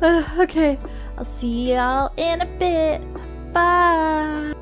Okay, I'll see y'all in a bit. Bye.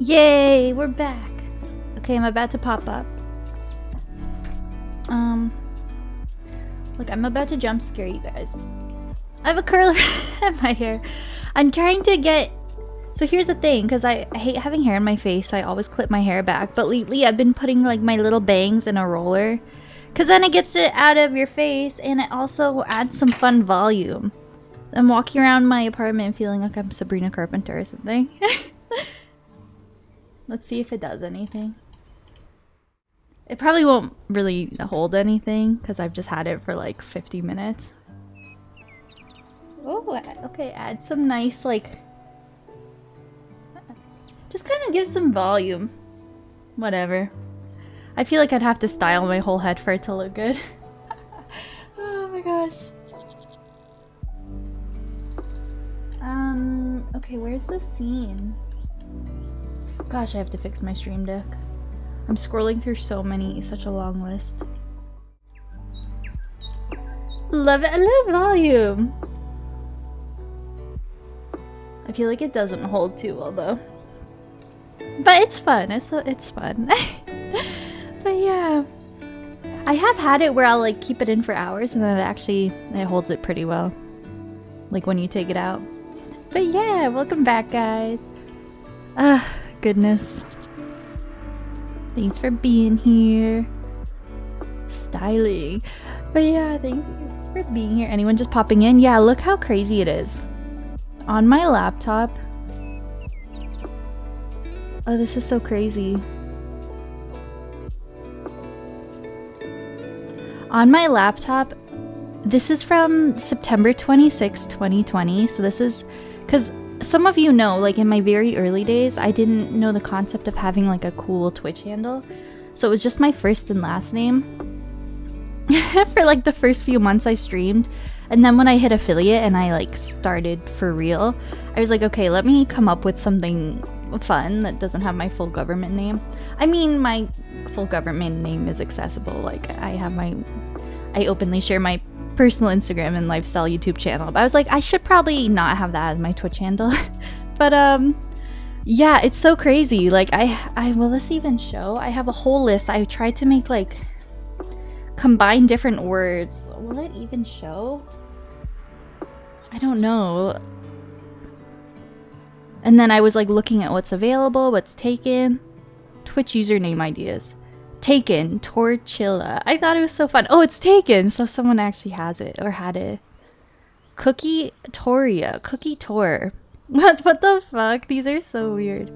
Yay, we're back. Okay, I'm about to pop up. Look, I'm about to jump scare you guys. I have a curler in my hair. I'm trying to get... So here's the thing, because I hate having hair in my face, so I always clip my hair back. But lately I've been putting like my little bangs in a roller, because then it gets it out of your face, and it also adds some fun volume. I'm walking around my apartment feeling like I'm Sabrina Carpenter or something. Let's see if it does anything. It probably won't really hold anything because I've just had it for like 50 minutes. Oh, okay, add some nice like... Just kind of give some volume. Whatever. I feel like I'd have to style my whole head for it to look good. Oh my gosh. Okay, where's the scene? Gosh, I have to fix my stream deck. I'm scrolling through such a long list. Love it, I love volume. I feel like it doesn't hold too well though. But it's fun, it's fun. But yeah. I have had it where I'll like keep it in for hours and then it holds it pretty well. Like when you take it out. But yeah, welcome back guys. Goodness. Thanks for being here. Styling. But yeah, thanks for being here. Anyone just popping in? Yeah, look how crazy it is. On my laptop. Oh, this is so crazy. On my laptop, this is from September 26, 2020. So this is, because some of you know, like in my very early days, I didn't know the concept of having like a cool Twitch handle. So it was just my first and last name for like the first few months I streamed. And then when I hit affiliate and I like started for real, I was like, okay, let me come up with something fun that doesn't have my full government name. I mean, my full government name is accessible. Like I openly share my personal Instagram and lifestyle YouTube channel. But I was like, I should probably not have that as my Twitch handle. But yeah, it's so crazy. Like will this even show? I have a whole list. I tried to make like combine different words. Will it even show? I don't know. And then I was like looking at what's available, what's taken. Twitch username ideas. Taken, Torchilla. I thought it was so fun. Oh, it's taken! So someone actually has it, or had it. Cookie Toria. Cookie Tor. What the fuck? These are so weird.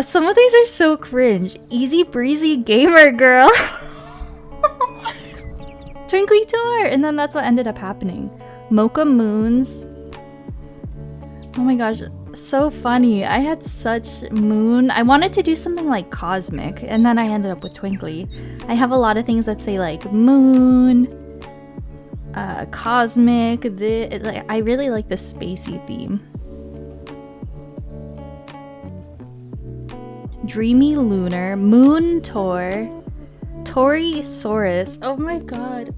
Some of these are so cringe. Easy breezy gamer girl. TwinklyTor! And then that's what ended up happening. Mocha Moons. Oh my gosh, so funny. I had such moon. I wanted to do something like cosmic, and then I ended up with Twinkly. I have a lot of things that say like moon, cosmic. I really like the spacey theme. Dreamy Lunar, Moon Tor, Torisaurus. Oh my god.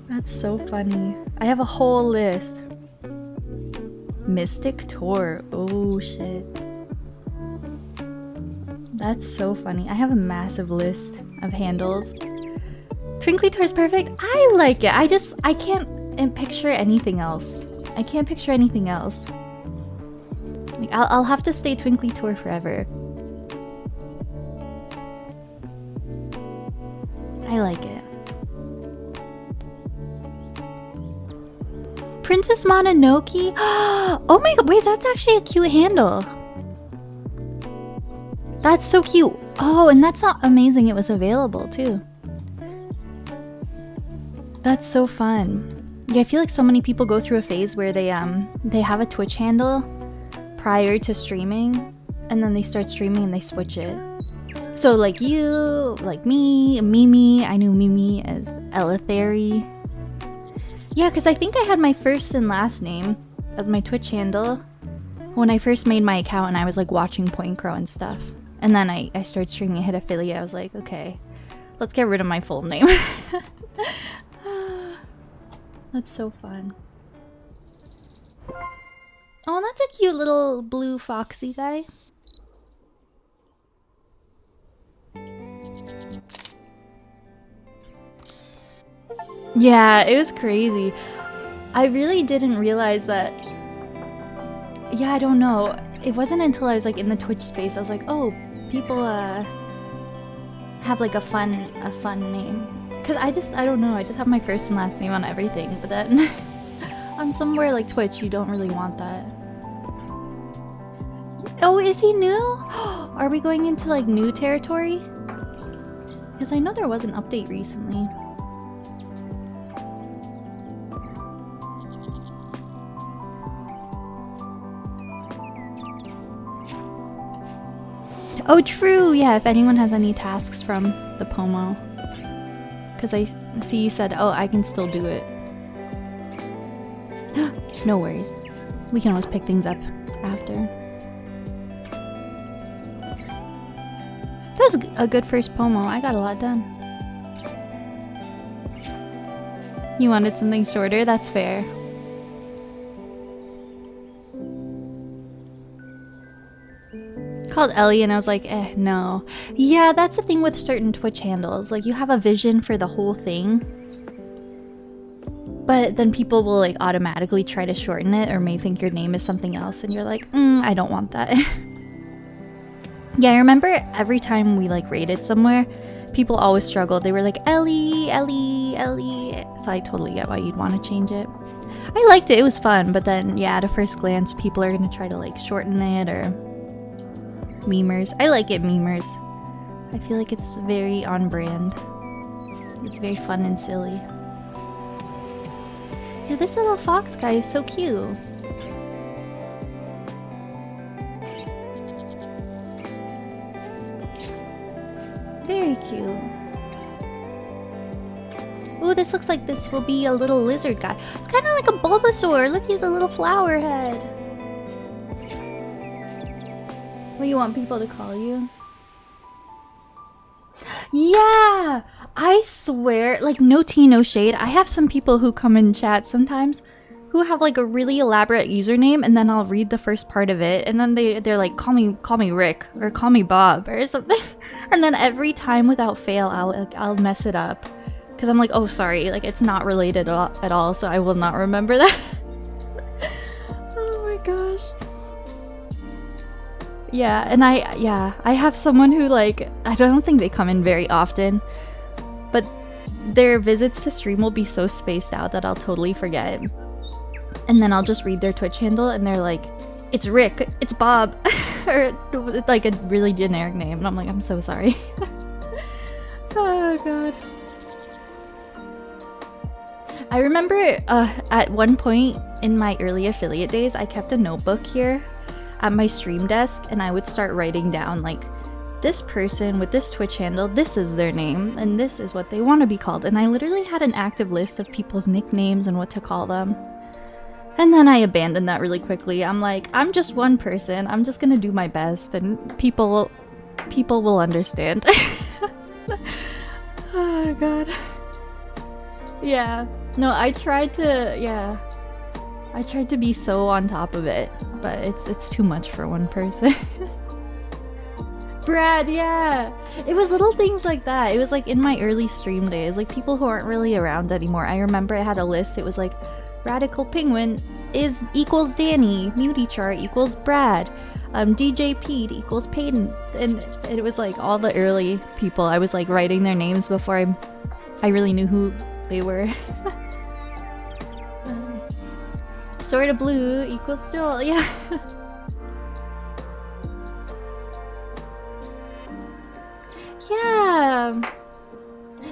That's so funny. I have a whole list. Mystic Tor. Oh shit. That's so funny. I have a massive list of handles. TwinklyTor is perfect. I like it. I can't picture anything else. I can't picture anything else. Like, I'll have to stay TwinklyTor forever. I like it. Princess Mononoke? Oh my god, wait, that's actually a cute handle. That's so cute. Oh, and that's not amazing. It was available too. That's so fun. Yeah, I feel like so many people go through a phase where they have a Twitch handle prior to streaming, and then they start streaming and they switch it. So like you, like me, Mimi. I knew Mimi as Elithary. Yeah, because I think I had my first and last name as my Twitch handle when I first made my account and I was like watching Point Crow and stuff. And then I started streaming and hit affiliate. I was like, okay, let's get rid of my full name. That's so fun. Oh, that's a cute little blue foxy guy. Yeah, it was crazy. I really didn't realize that. Yeah, I don't know. It wasn't until I was like in the Twitch space I was like, oh, people have like a fun name. Cause I don't know, I just have my first and last name on everything, but then on somewhere like Twitch you don't really want that. Oh, is he new? Are we going into like new territory? Because I know there was an update recently. Oh, true! Yeah, if anyone has any tasks from the Pomo. Because I see you said, oh, I can still do it. No worries. We can always pick things up after. That was a good first Pomo. I got a lot done. You wanted something shorter? That's fair. Called Ellie and I was like, no. Yeah, that's the thing with certain Twitch handles. Like, you have a vision for the whole thing, but then people will like automatically try to shorten it or may think your name is something else and you're like, I don't want that. Yeah, I remember every time we like raided somewhere, people always struggled. They were like, Ellie, Ellie, Ellie. So I totally get why you'd want to change it. I liked it, it was fun, but then yeah, at a first glance, people are gonna try to like shorten it or memers. I like it, memers. I feel like it's very on brand. It's very fun and silly. Yeah, this little fox guy is so cute. Very cute. Ooh, this looks like this will be a little lizard guy. It's kind of like a Bulbasaur. Look, he's a little flower head. What do you want people to call you? Yeah! I swear, like, no tea, no shade. I have some people who come in chat sometimes who have like a really elaborate username and then I'll read the first part of it and then they're like, call me Rick or call me Bob or something. And then every time without fail I'll mess it up. Because I'm like, oh sorry, like it's not related at all, so I will not remember that. Oh my gosh. Yeah, and I have someone who like, I don't think they come in very often, but their visits to stream will be so spaced out that I'll totally forget. And then I'll just read their Twitch handle and they're like, it's Rick, it's Bob, or like a really generic name. And I'm like, I'm so sorry. Oh god. I remember at one point in my early affiliate days, I kept a notebook here at my stream desk and I would start writing down like, this person with this Twitch handle, this is their name and this is what they want to be called. And I literally had an active list of people's nicknames and what to call them. And then I abandoned that really quickly. I'm like, I'm just one person. I'm just gonna do my best and people will understand. Oh god. Yeah. No, I tried to be so on top of it, but it's too much for one person. Brad, yeah. It was little things like that. It was like in my early stream days, like people who aren't really around anymore. I remember I had a list. It was like Radical Penguin equals Danny, Muty Chart equals Brad, DJ Pete equals Peyton, and it was like all the early people. I was like writing their names before I really knew who they were. Sort of Blue equals Joel, yeah. Yeah.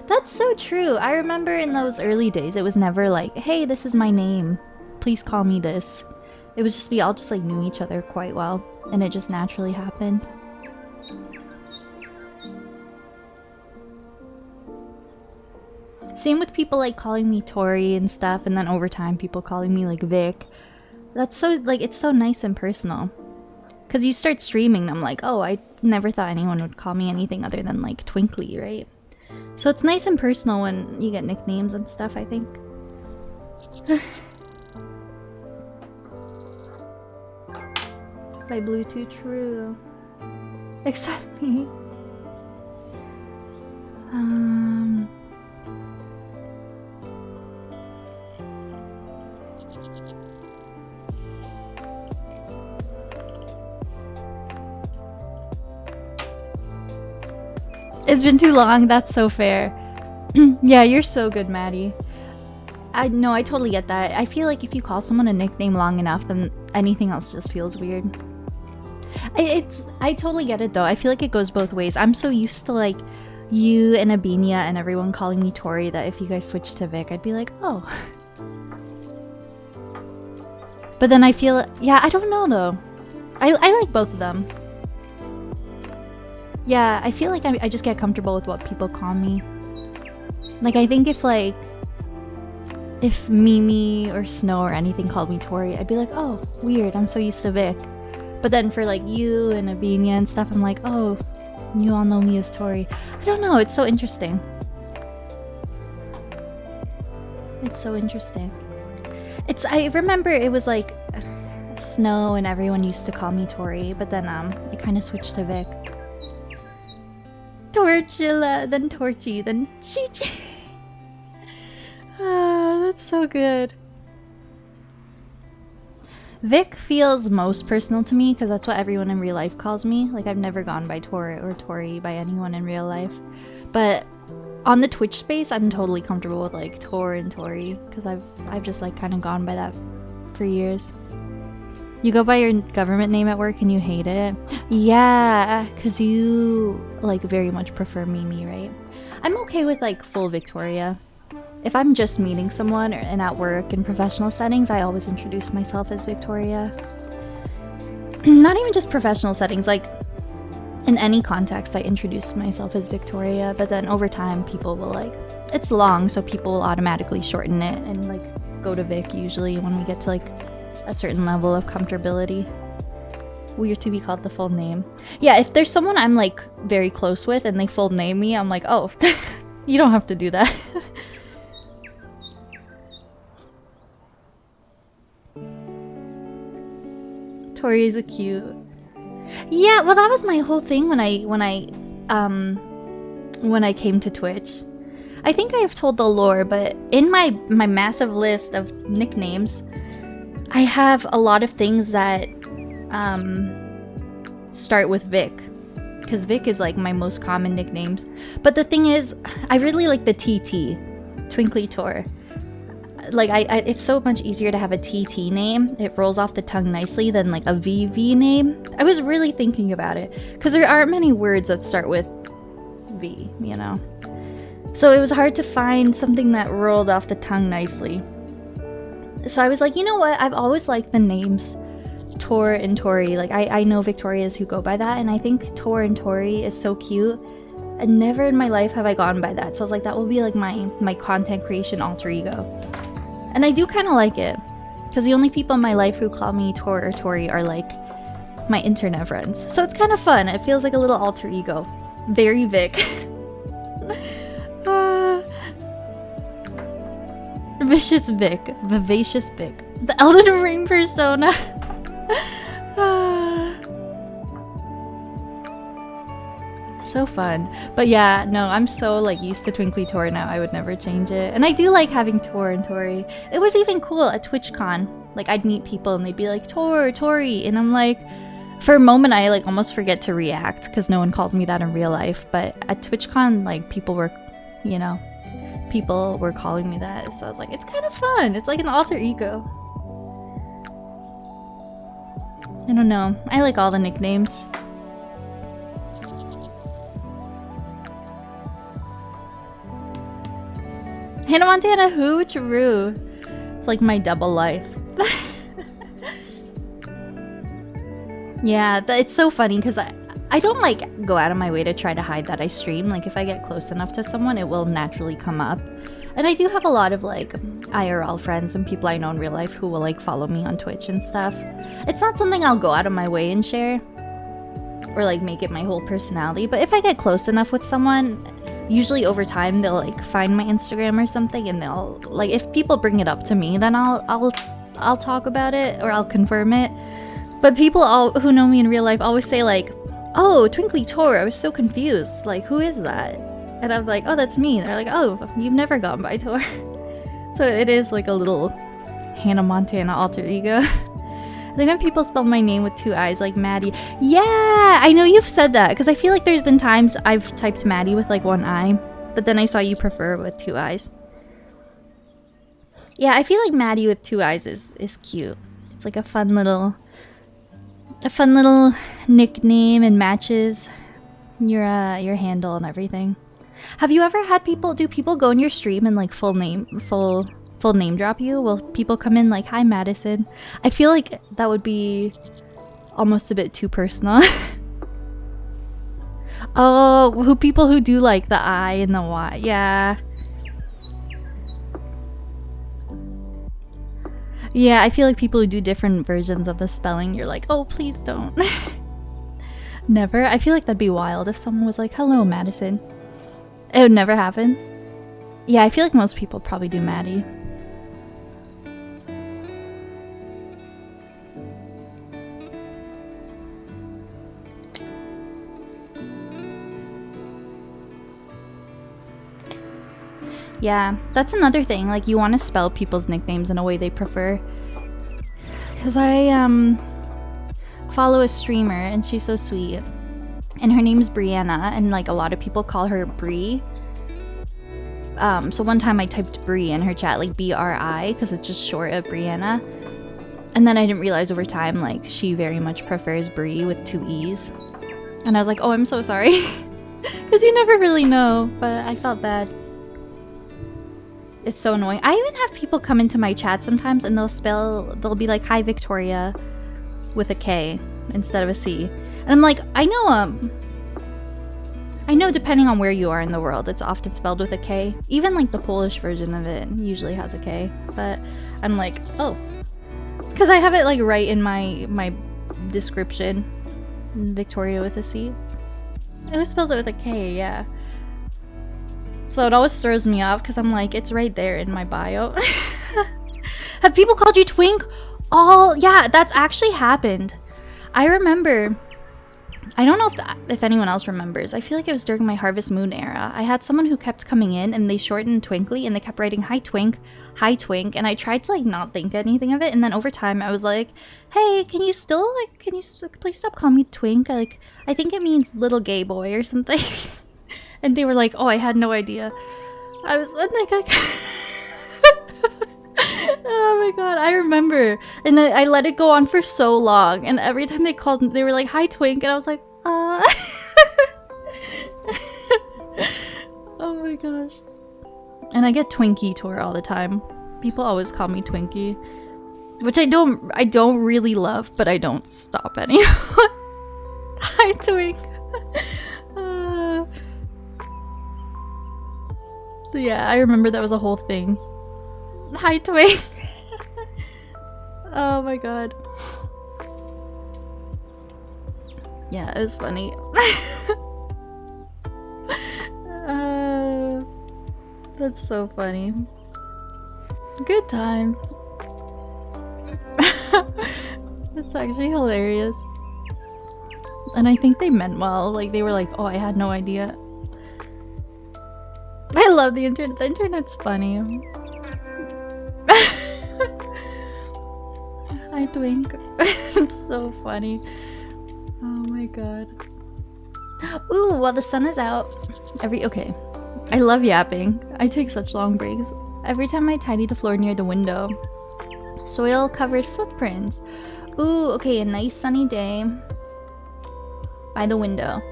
That's so true. I remember in those early days, it was never like, hey, this is my name. Please call me this. It was just we all just like knew each other quite well, and it just naturally happened. Same with people like calling me Tori and stuff, and then over time people calling me like Vic. That's so like, it's so nice and personal. Cause you start streaming and I'm like, oh, I never thought anyone would call me anything other than like Twinkly, right? So it's nice and personal when you get nicknames and stuff, I think. By Bluetooth, true. Except me. It's been too long. That's so fair. Yeah, you're so good, Maddie. I totally get that. I feel like if you call someone a nickname long enough, then anything else just feels weird. I totally get it though. I feel like it goes both ways. I'm so used to like you and Abinia and everyone calling me Tori that if you guys switched to Vic, I'd be like, oh. But then I feel, yeah, I don't know though. I like both of them. Yeah, I feel like I just get comfortable with what people call me. Like, I think if Mimi or Snow or anything called me Tori, I'd be like, oh, weird, I'm so used to Vic. But then for like you and Avinia and stuff, I'm like, oh, you all know me as Tori. I don't know, it's so interesting. It's so interesting. I remember it was like Snow and everyone used to call me Tori, but then it kind of switched to Vic. Torchilla, then Torchy, then Chi-Chi. Ah, that's so good. Vic feels most personal to me because that's what everyone in real life calls me. Like, I've never gone by Tor or Tori by anyone in real life. But on the Twitch space, I'm totally comfortable with like Tor and Tori because I've just like kind of gone by that for years. You go by your government name at work and you hate it? Yeah, because you like very much prefer Mimi, right? I'm okay with like full Victoria. If I'm just meeting someone and at work in professional settings, I always introduce myself as Victoria. Not even just professional settings, like in any context, I introduce myself as Victoria, but then over time, people will like, it's long, so people will automatically shorten it and like go to Vic usually when we get to like a certain level of comfortability. Weird to be called the full name. Yeah, if there's someone I'm like very close with and they full name me, I'm like, oh, you don't have to do that. Tori is a cute. Yeah, well, that was my whole thing when I came to Twitch. I think I have told the lore, but in my massive list of nicknames, I have a lot of things that start with Vic, because Vic is like my most common nicknames. But the thing is, I really like the TT, TwinklyTor. Like, it's so much easier to have a TT name. It rolls off the tongue nicely than like a VV name. I was really thinking about it because there aren't many words that start with V, you know? So it was hard to find something that rolled off the tongue nicely. So I was like, you know what? I've always liked the names Tor and Tori. Like, I know Victorias who go by that, and I think Tor and Tori is so cute. And never in my life have I gone by that. So I was like, that will be like my content creation alter ego. And I do kind of like it, because the only people in my life who call me Tor or Tori are like my internet friends. So it's kind of fun. It feels like a little alter ego. Very Vic. Vicious Vic. Vivacious Vic. The Elden Ring persona. So fun. But yeah, no, I'm so like used to TwinklyTor now, I would never change it. And I do like having Tor and Tori. It was even cool at TwitchCon. Like, I'd meet people and they'd be like, Tor, Tori, and I'm like, for a moment I like almost forget to react because no one calls me that in real life. But at TwitchCon, like, people were calling me that. So I was like, it's kind of fun. It's like an alter ego. I don't know. I like all the nicknames. Hannah Montana who? True. It's like my double life. Yeah, it's so funny because I don't like go out of my way to try to hide that I stream. Like, if I get close enough to someone, it will naturally come up. And I do have a lot of like IRL friends and people I know in real life who will like follow me on Twitch and stuff. It's not something I'll go out of my way and share or like make it my whole personality. But if I get close enough with someone, usually over time they'll like find my Instagram or something and they'll like, if people bring it up to me, then I'll talk about it or I'll confirm it. But people who know me in real life always say like, oh, TwinklyTor, I was so confused. Like, who is that? And I'm like, oh, that's me. And they're like, oh, you've never gone by Tor. So it is like a little Hannah Montana alter ego. think when people spell my name with 2 I's, like Maddie. Yeah, I know you've said that, because I feel like there's been times I've typed Maddie with like 1 I, but then I saw you prefer it with 2 I's. Yeah, I feel like Maddie with 2 I's is cute. It's like a fun little nickname and matches your handle and everything. Have you ever had do people go in your stream and like full name drop you? Will people come in like, hi Madison? I feel like that would be almost a bit too personal. Oh, people who do like the I and the Y. Yeah. Yeah, I feel like people who do different versions of the spelling, you're like, oh, please don't. Never. I feel like that'd be wild if someone was like, hello, Madison. It never happens. Yeah, I feel like most people probably do Maddie. Yeah, that's another thing. Like, you want to spell people's nicknames in a way they prefer. Because I follow a streamer and she's so sweet. And her name's Brianna, and like a lot of people call her Brie. So one time I typed Brie in her chat, like B-R-I, because it's just short of Brianna. And then I didn't realize over time, like, she very much prefers Brie with 2 E's. And I was like, oh, I'm so sorry. Because you never really know, but I felt bad. It's so annoying. I even have people come into my chat sometimes and they'll be like, hi Victoria, with a K instead of a C. And I'm like, I know depending on where you are in the world, it's often spelled with a K. Even like the Polish version of it usually has a K. But I'm like, oh. Because I have it like right in my description. Victoria with a C. It always spells it with a K, yeah. So it always throws me off because I'm like, it's right there in my bio. Have people called you Twink? Oh, yeah, that's actually happened. I remember, I don't know if anyone else remembers. I feel like it was during my Harvest Moon era. I had someone who kept coming in and they shortened Twinkly and they kept writing, hi Twink, and I tried to like not think anything of it. And then over time I was like, hey, can you please stop calling me Twink? Like, I think it means little gay boy or something. And they were like, oh, I had no idea. I was like, oh my god, I remember. And I let it go on for so long. And every time they called, they were like, hi, Twink. And I was like, oh my gosh. And I get TwinklyTor all the time. People always call me Twinkie. Which I don't really love, but I don't stop anyone. Hi, Twink. Yeah, I remember that was a whole thing. Hi, Twink. Oh my god. Yeah, it was funny. That's so funny. Good times. That's actually hilarious. And I think they meant well. Like, they were like, oh, I had no idea. I love the internet. The internet's funny. Hi, Twink. It's so funny. Oh my god. Ooh, well, the sun is out. Okay. I love yapping. I take such long breaks. Every time I tidy the floor near the window. Soil-covered footprints. Ooh, okay, a nice sunny day. By the window.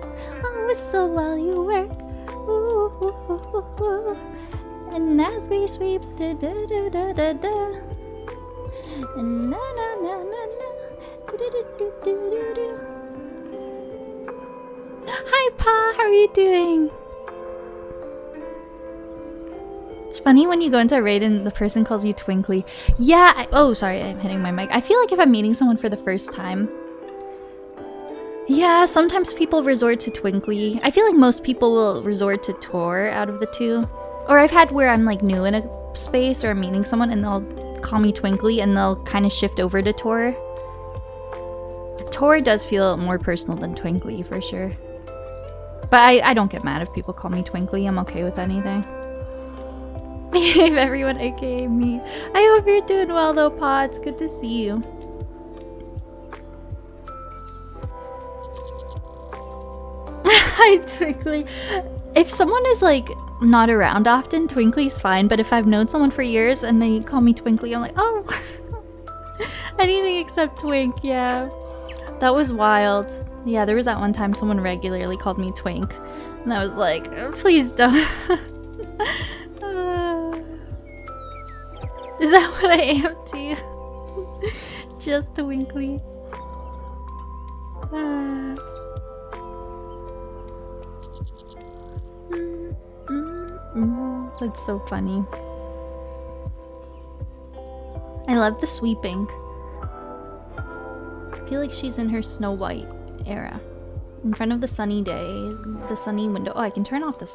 Oh, whistle while you work. Ooh, ooh, ooh, ooh, ooh. And as we sweep, da da da da da da. And na na na na na. Do do do do do do. Hi, Pa. How are you doing? It's funny when you go into a raid and the person calls you Twinkly. Yeah. Oh, sorry. I'm hitting my mic. I feel like if I'm meeting someone for the first time. Yeah, sometimes people resort to Twinkly. I feel like most people will resort to Tor out of the two. Or I've had where I'm like new in a space or I'm meeting someone and they'll call me Twinkly and they'll kind of shift over to Tor. Tor does feel more personal than Twinkly for sure. But I don't get mad if people call me Twinkly. I'm okay with anything. Behave everyone, aka me. I hope you're doing well though, Pa. It's good to see you. Hi, Twinkly. If someone is like not around often, Twinkly's fine. But if I've known someone for years and they call me Twinkly, I'm like, oh, anything except Twink. Yeah, that was wild. Yeah, there was that one time someone regularly called me Twink, and I was like, please don't. Is that what I am to you? Just Twinkly. That's so funny. I love the sweeping. I feel like she's in her Snow White era. In front of the sunny day, the sunny window. Oh, I can turn off the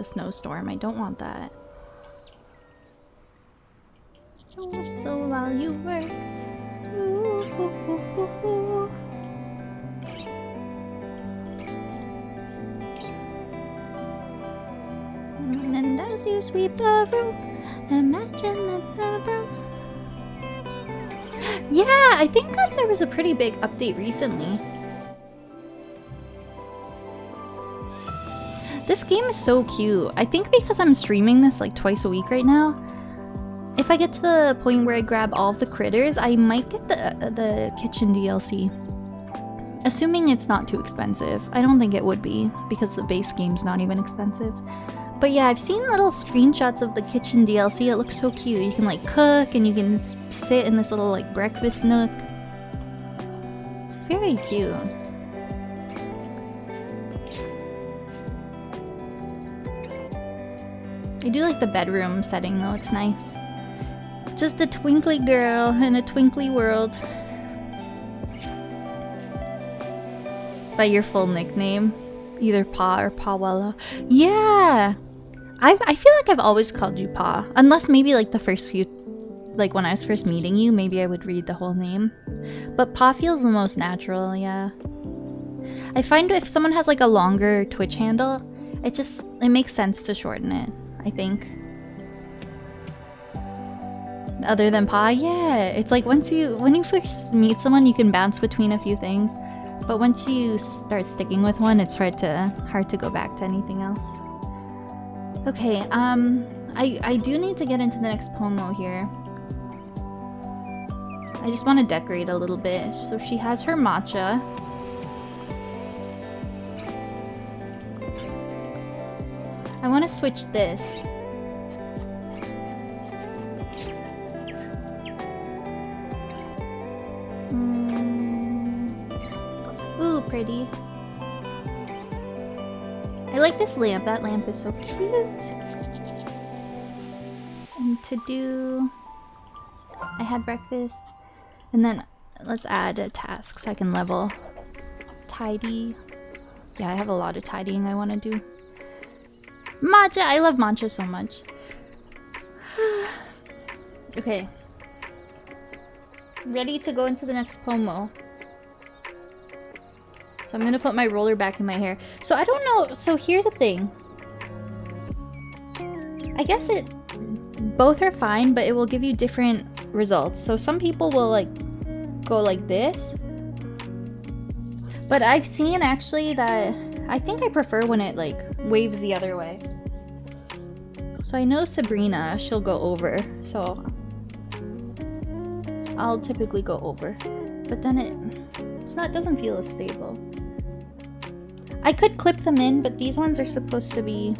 snowstorm. I don't want that. Oh, so while you work. Ooh, ooh, ooh, ooh, ooh. And as you sweep the room, imagine that the broom. Yeah, I think that there was a pretty big update recently. This game is so cute. I think because I'm streaming this like twice a week right now, if I get to the point where I grab all of the critters, I might get the kitchen DLC. Assuming it's not too expensive. I don't think it would be, because the base game's not even expensive. But yeah, I've seen little screenshots of the kitchen DLC. It looks so cute. You can like cook and you can sit in this little like breakfast nook. It's very cute. I do like the bedroom setting though, it's nice. Just a twinkly girl in a twinkly world. By your full nickname. Either Pa or Pawella. Yeah! I feel like I've always called you Pa. Unless maybe like the first few... Like when I was first meeting you, maybe I would read the whole name. But Pa feels the most natural, yeah. I find if someone has like a longer Twitch handle, it makes sense to shorten it, I think. Other than Pa, yeah. It's like when you first meet someone, you can bounce between a few things. But once you start sticking with one, it's hard to go back to anything else. Okay, I do need to get into the next Pomo here. I just want to decorate a little bit. So she has her matcha. I want to switch this. Ooh, pretty. I like this lamp. That lamp is so cute. And to do... I had breakfast. And then let's add a task so I can level. Tidy. Yeah, I have a lot of tidying I want to do. Matcha! I love matcha so much. Okay. Ready to go into the next Pomo. So I'm gonna put my roller back in my hair. So I don't know. So here's the thing. I guess both are fine, but it will give you different results. So some people will like go like this. But I've seen actually that I think I prefer when it like waves the other way. So I know Sabrina, she'll go over. So I'll typically go over. But then it doesn't feel as stable. I could clip them in, but these ones are supposed to be...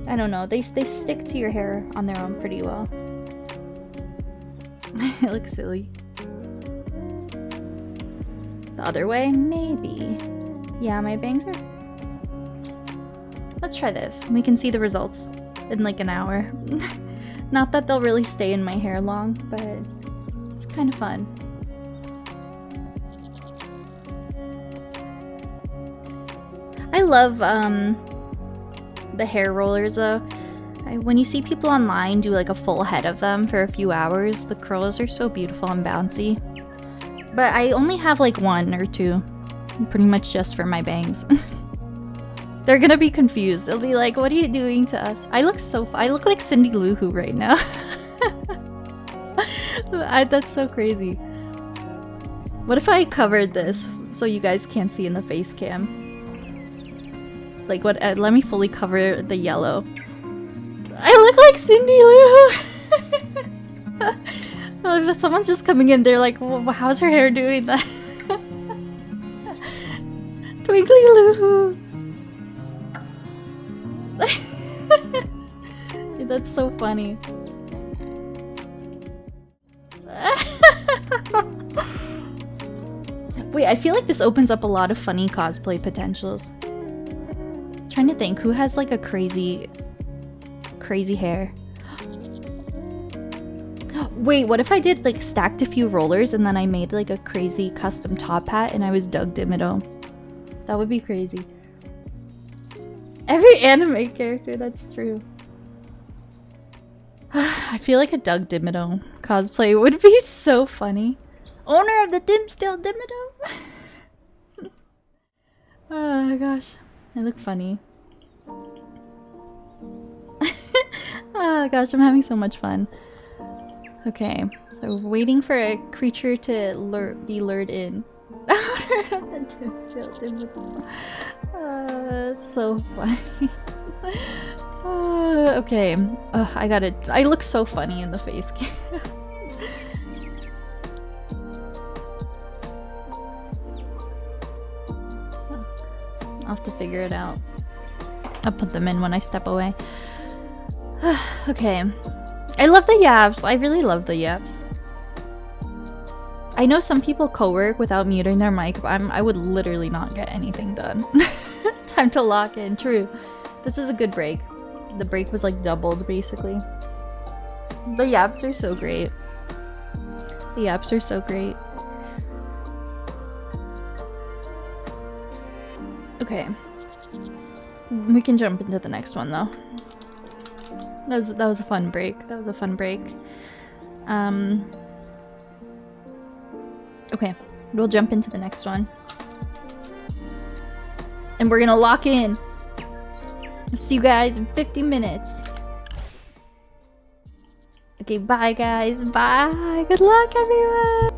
I don't know, they stick to your hair on their own pretty well. It looks silly. The other way? Maybe. Yeah, my bangs are... Let's try this. We can see the results in like an hour. Not that they'll really stay in my hair long, but it's kind of fun. I love the hair rollers though. When you see people online do like a full head of them for a few hours, the curls are so beautiful and bouncy. But I only have like one or two, pretty much just for my bangs. They're gonna be confused. They'll be like, what are you doing to us? I look like Cindy Lou Who right now. That's so crazy. What if I covered this so you guys can't see in the face cam? Like what? Let me fully cover the yellow. I look like Cindy Lou. Well, if someone's just coming in, they're like, well, "How's her hair doing that?" Twinkly Lou. That's so funny. Wait, I feel like this opens up a lot of funny cosplay potentials. Trying to think who has like a crazy hair. Wait, what if I did like stacked a few rollers and then I made like a crazy custom top hat and I was Doug Dimmadome? That would be crazy. Every anime character, that's true. I feel like a Doug Dimmadome cosplay would be so funny. Owner of the Dimstill Dimmadome. Oh gosh, I look funny. Oh gosh, I'm having so much fun. Okay, so waiting for a creature to be lured in. Owner of the Dimstill Dimmadome. It's so funny. Okay, I look so funny in the face cam. I'll have to figure it out. I'll put them in when I step away. Okay. I love the yaps. I really love the yaps. I know some people co-work without muting their mic, but I would literally not get anything done. Time to lock in. True. This was a good break. The break was like doubled, basically. The yaps are so great. The yaps are so great. Okay. We can jump into the next one though. That was a fun break. That was a fun break. Okay, we'll jump into the next one. And we're gonna lock in. See you guys in 50 minutes. Okay, bye guys. Bye. Good luck everyone.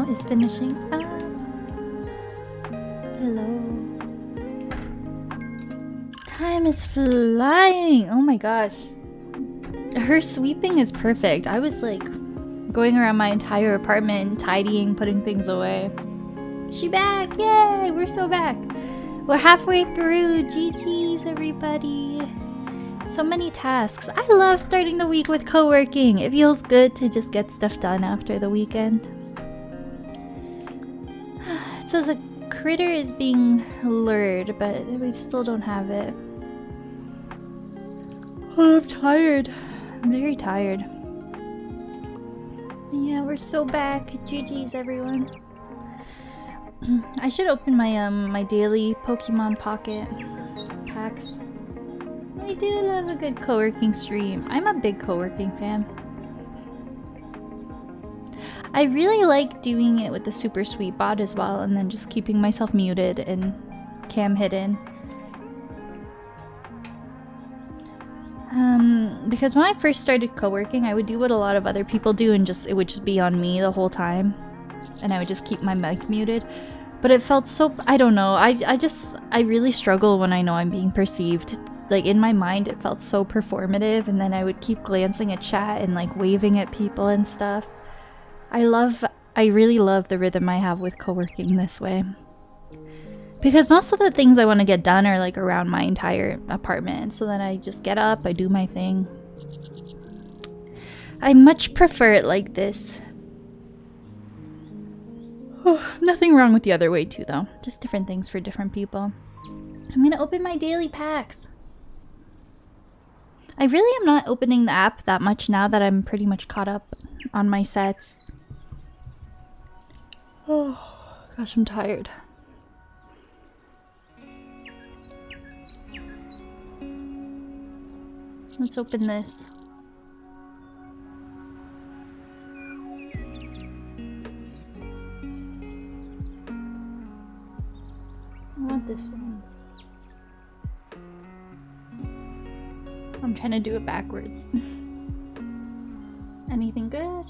is finishing up. Hello. Time is flying. Oh my gosh. Her sweeping is perfect. I was like going around my entire apartment, tidying, putting things away. She back! Yay! We're so back. We're halfway through. GG's, everybody. So many tasks. I love starting the week with co-working. It feels good to just get stuff done after the weekend. It says a critter is being lured, but we still don't have it. Oh, I'm tired. I'm very tired. Yeah, we're so back. GG's, everyone. I should open my my daily Pokemon Pocket packs. I do love a good co-working stream. I'm a big co-working fan. I really like doing it with the Super Sweet bot as well, and then just keeping myself muted and cam hidden. Because when I first started co-working, I would do what a lot of other people do and it would just be on me the whole time. And I would just keep my mic muted. But it felt so, I don't know, I really struggle when I know I'm being perceived. Like in my mind, it felt so performative, and then I would keep glancing at chat and like waving at people and stuff. I really love the rhythm I have with co-working this way. Because most of the things I want to get done are like around my entire apartment. So then I just get up, I do my thing. I much prefer it like this. Oh, nothing wrong with the other way too though. Just different things for different people. I'm gonna open my daily packs. I really am not opening the app that much now that I'm pretty much caught up on my sets. Oh, gosh, I'm tired. Let's open this. I want this one. I'm trying to do it backwards. Anything good?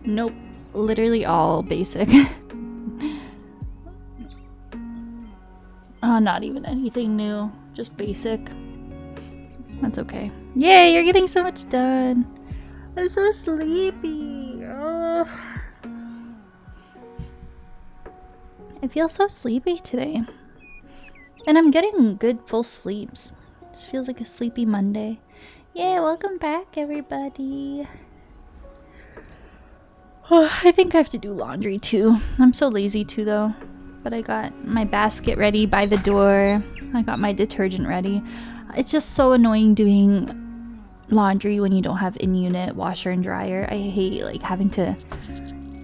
Nope. Literally all basic. Oh, not even anything new. Just basic. That's okay. Yay, you're getting so much done. I'm so sleepy. Oh. I feel so sleepy today. And I'm getting good full sleeps. This feels like a sleepy Monday. Yeah, welcome back, everybody. Oh, I think I have to do laundry too. I'm so lazy too, though. But I got my basket ready by the door. I got my detergent ready. It's just so annoying doing laundry when you don't have in-unit washer and dryer. I hate like having to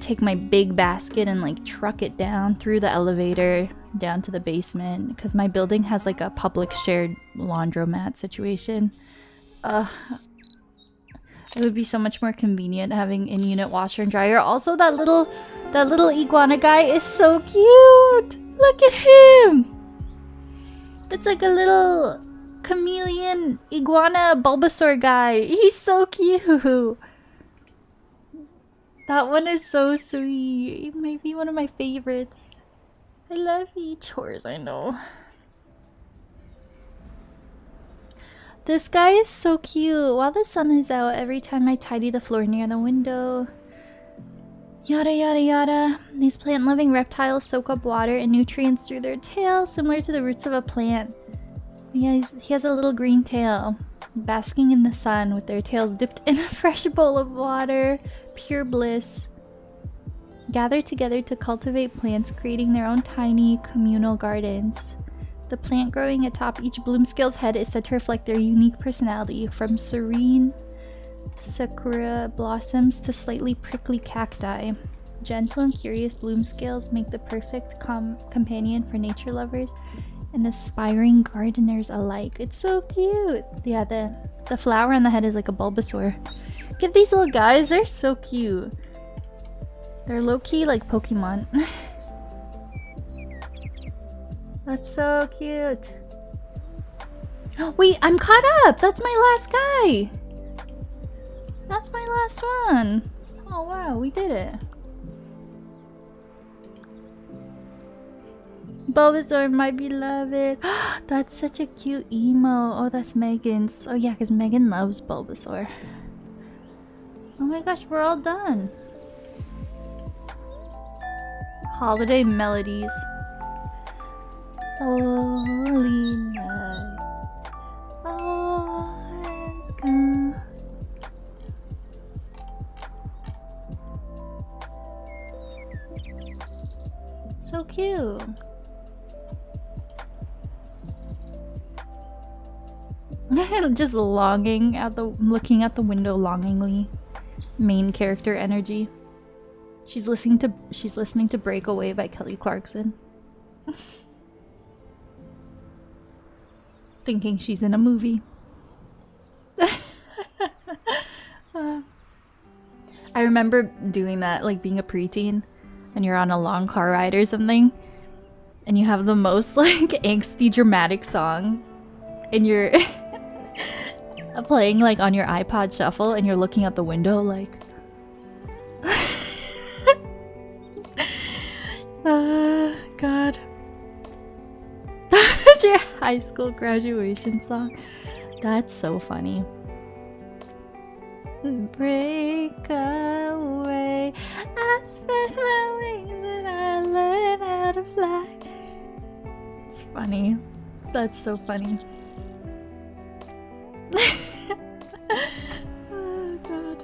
take my big basket and like truck it down through the elevator down to the basement because my building has like a public shared laundromat situation. It would be so much more convenient having in-unit washer and dryer. Also, that little iguana guy is so cute. Look at him. It's like a little chameleon iguana Bulbasaur guy. He's so cute. That one is so sweet. It might be one of my favorites. I love chores, I know. This guy is so cute. While the sun is out, every time I tidy the floor near the window. Yada yada yada. These plant-loving reptiles soak up water and nutrients through their tails, similar to the roots of a plant. Yeah, he has a little green tail, basking in the sun with their tails dipped in a fresh bowl of water. Pure bliss. Gather together to cultivate plants, creating their own tiny communal gardens. The plant growing atop each bloomscale's head is said to reflect their unique personality, from serene sakura blossoms to slightly prickly cacti. Gentle and curious bloomscales make the perfect companion for nature lovers and aspiring gardeners alike. It's so cute! Yeah, the flower on the head is like a Bulbasaur. Look at these little guys, they're so cute. They're low-key like Pokemon. That's so cute. Oh, wait, I'm caught up! That's my last guy! That's my last one. Oh wow, we did it. Bulbasaur, my beloved. That's such a cute emo. Oh, that's Megan's. Oh yeah, because Megan loves Bulbasaur. Oh my gosh, we're all done. Holiday melodies. Slowly night. Oh, it's gone. So cute. Just longing at looking at the window longingly. Main character energy. She's listening to Breakaway by Kelly Clarkson. Thinking she's in a movie. I remember doing that, like being a preteen and you're on a long car ride or something and you have the most like angsty dramatic song and you're playing like on your iPod shuffle and you're looking out the window like God. That was your high school graduation song. That's so funny. Break away. I spread my wings and I learn how to fly. It's funny. That's so funny. Oh God.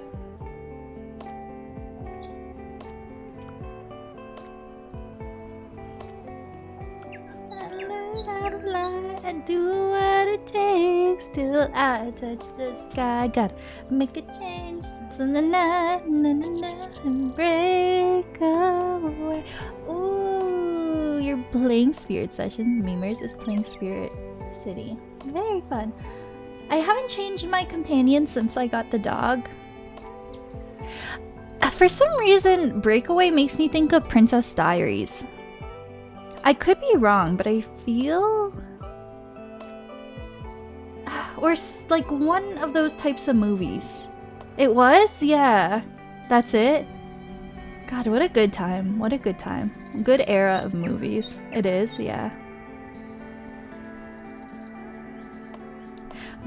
I learn how to fly and do what it takes till I touch the sky. Gotta make a change. So na na na na na and break away. Ooh, you're playing Spirit Sessions. Memers is playing Spirit City. Very fun. I haven't changed my companion since I got the dog. For some reason, Breakaway makes me think of Princess Diaries. I could be wrong, but I feel... Or like one of those types of movies. It was? Yeah. That's it? God, what a good time. What a good time. Good era of movies. It is, yeah.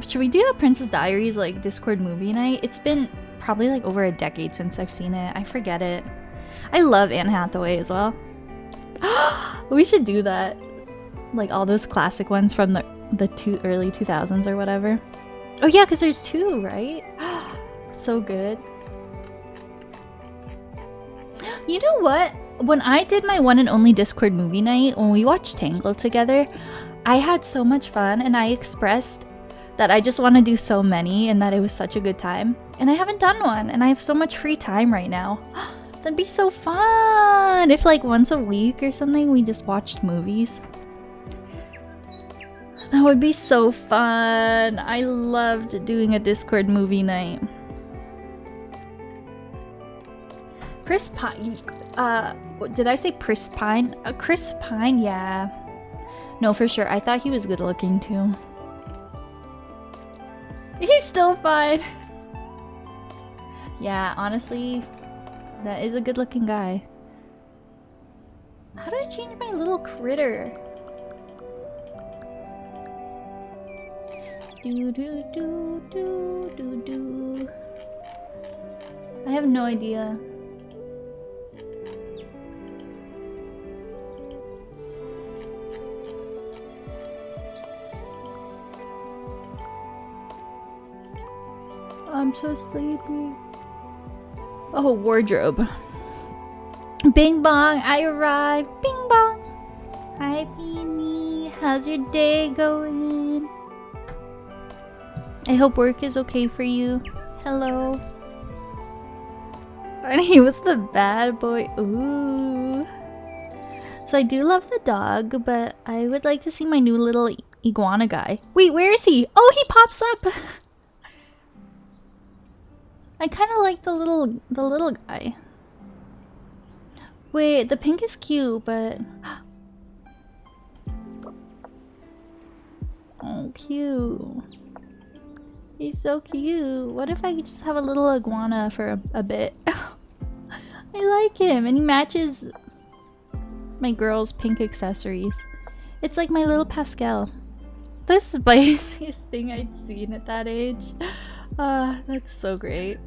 Should we do a Princess Diaries like Discord movie night? It's been probably like over a decade since I've seen it. I forget it. I love Anne Hathaway as well. We should do that. Like all those classic ones from the early 2000s or whatever. Oh yeah, because there's two, right? So good. You know what? When I did my one and only Discord movie night, when we watched Tangled together, I had so much fun and I expressed that I just want to do so many and that it was such a good time. And I haven't done one and I have so much free time right now. That'd be so fun if like once a week or something we just watched movies. That would be so fun. I loved doing a Discord movie night. Chris Pine. Did I say Chris Pine? Chris Pine, yeah. No, for sure. I thought he was good looking too. He's still fine. Yeah, honestly, that is a good looking guy. How do I change my little critter? Do do do do do do. I have no idea. I'm so sleepy. Oh, wardrobe. Bing bong, I arrived. Bing bong. Hi, Beanie. How's your day going? I hope work is okay for you. Hello. And he was the bad boy. Ooh. So I do love the dog, but I would like to see my new little iguana guy. Wait, where is he? Oh, he pops up. I kind of like the little guy. Wait, the pink is cute, but oh, cute. He's so cute. What if I could just have a little iguana for a bit? I like him, and he matches my girl's pink accessories. It's like my little Pascal. The spiciest thing I'd seen at that age. That's so great.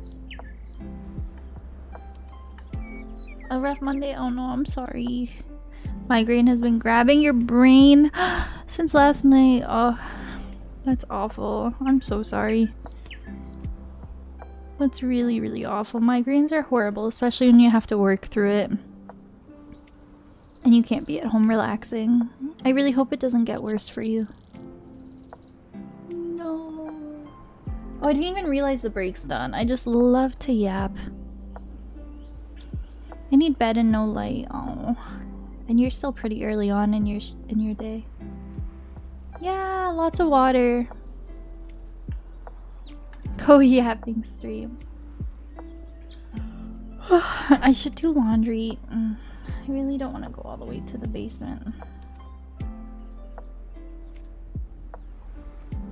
A rough Monday? Oh no, I'm sorry. Migraine has been grabbing your brain since last night. Oh, that's awful. I'm so sorry. That's really, really awful. Migraines are horrible, especially when you have to work through it. And you can't be at home relaxing. I really hope it doesn't get worse for you. No. Oh, I didn't even realize the break's done. I just love to yap. I need bed and no light. Oh. And you're still pretty early on in your day. Yeah, lots of water. Go yapping stream. I should do laundry. I really don't want to go all the way to the basement.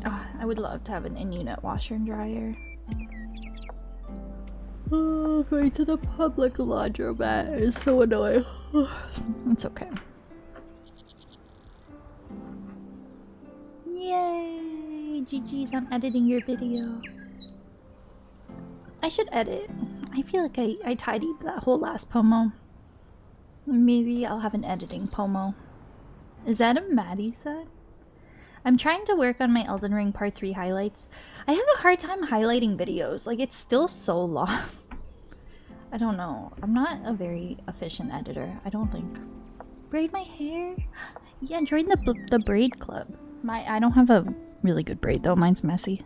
Oh, I would love to have an in-unit washer and dryer. Oh, going to the public laundromat is so annoying. It's okay. Yay! GG's on editing your video. I should edit. I feel like I tidied that whole last Pomo. Maybe I'll have an editing Pomo. Is that a Maddie set? I'm trying to work on my Elden Ring Part 3 highlights. I have a hard time highlighting videos. Like, it's still so long. I don't know. I'm not a very efficient editor, I don't think. Braid my hair? Yeah, join the braid club. I don't have a really good braid though. Mine's messy.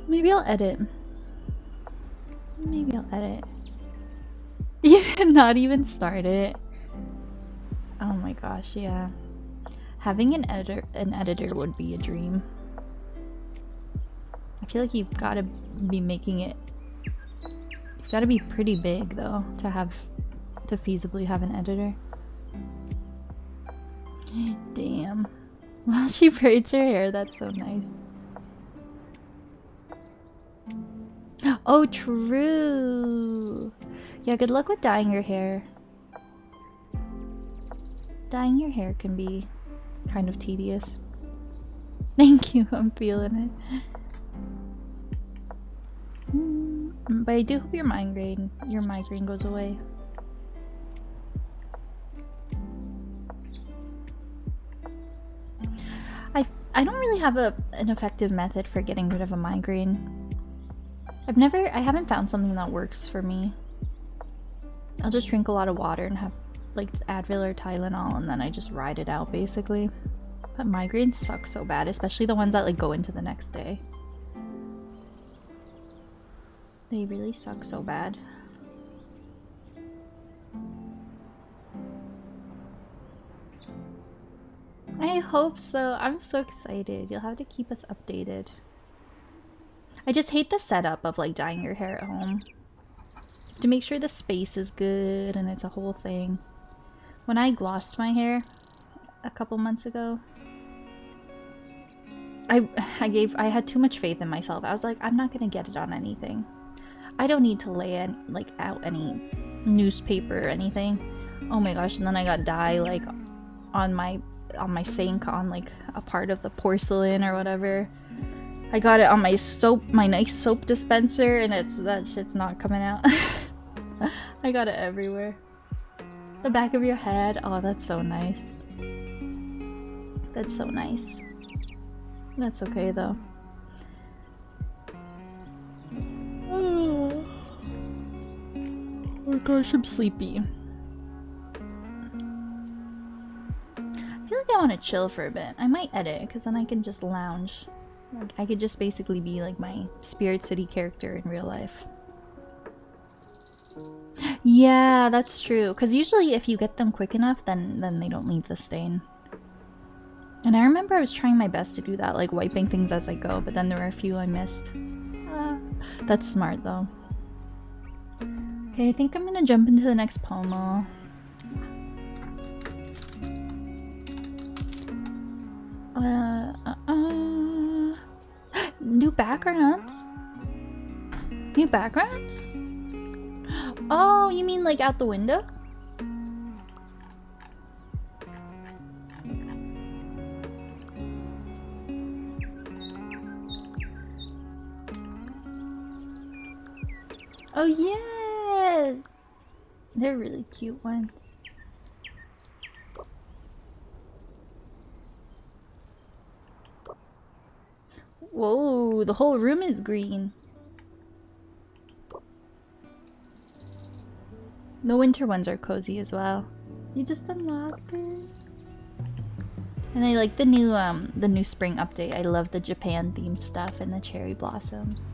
Maybe I'll edit. Maybe I'll edit. You did not even start it. Oh my gosh, yeah. Having an editor would be a dream. I feel like you've got to be making it. You've got to be pretty big though to feasibly have an editor. Damn. Well, she braids her hair. That's so nice. Oh, true. Yeah, good luck with dyeing your hair. Dyeing your hair can be kind of tedious. Thank you, I'm feeling it. But I do hope your migraine goes away. I don't really have an effective method for getting rid of a migraine. I haven't found something that works for me. I'll just drink a lot of water and have like Advil or Tylenol, and then I just ride it out basically. But migraines suck so bad, especially the ones that like go into the next day. They really suck so bad. I hope so. I'm so excited. You'll have to keep us updated. I just hate the setup of like dyeing your hair at home. To make sure the space is good and it's a whole thing. When I glossed my hair a couple months ago, I had too much faith in myself. I was like, I'm not gonna get it on anything. I don't need to lay out any newspaper or anything. Oh my gosh! And then I got dye like on my sink, on like a part of the porcelain or whatever. I got it on my nice soap dispenser, and that shit's not coming out. I got it everywhere. The back of your head. Oh, that's so nice. That's so nice. That's okay though. Oh my gosh, I'm sleepy. I feel like I want to chill for a bit. I might edit because then I can just lounge. Like, I could just basically be like my Spirit City character in real life. Yeah, that's true. Because usually if you get them quick enough, then they don't leave the stain. And I remember I was trying my best to do that, like wiping things as I go, but then there were a few I missed. That's smart though. Okay, I think I'm gonna jump into the next Pomo. backgrounds? New backgrounds? Oh, you mean like out the window? Oh yeah! They're really cute ones. Whoa, the whole room is green. The winter ones are cozy as well. You just unlocked it. And I like the new spring update. I love the Japan themed stuff and the cherry blossoms.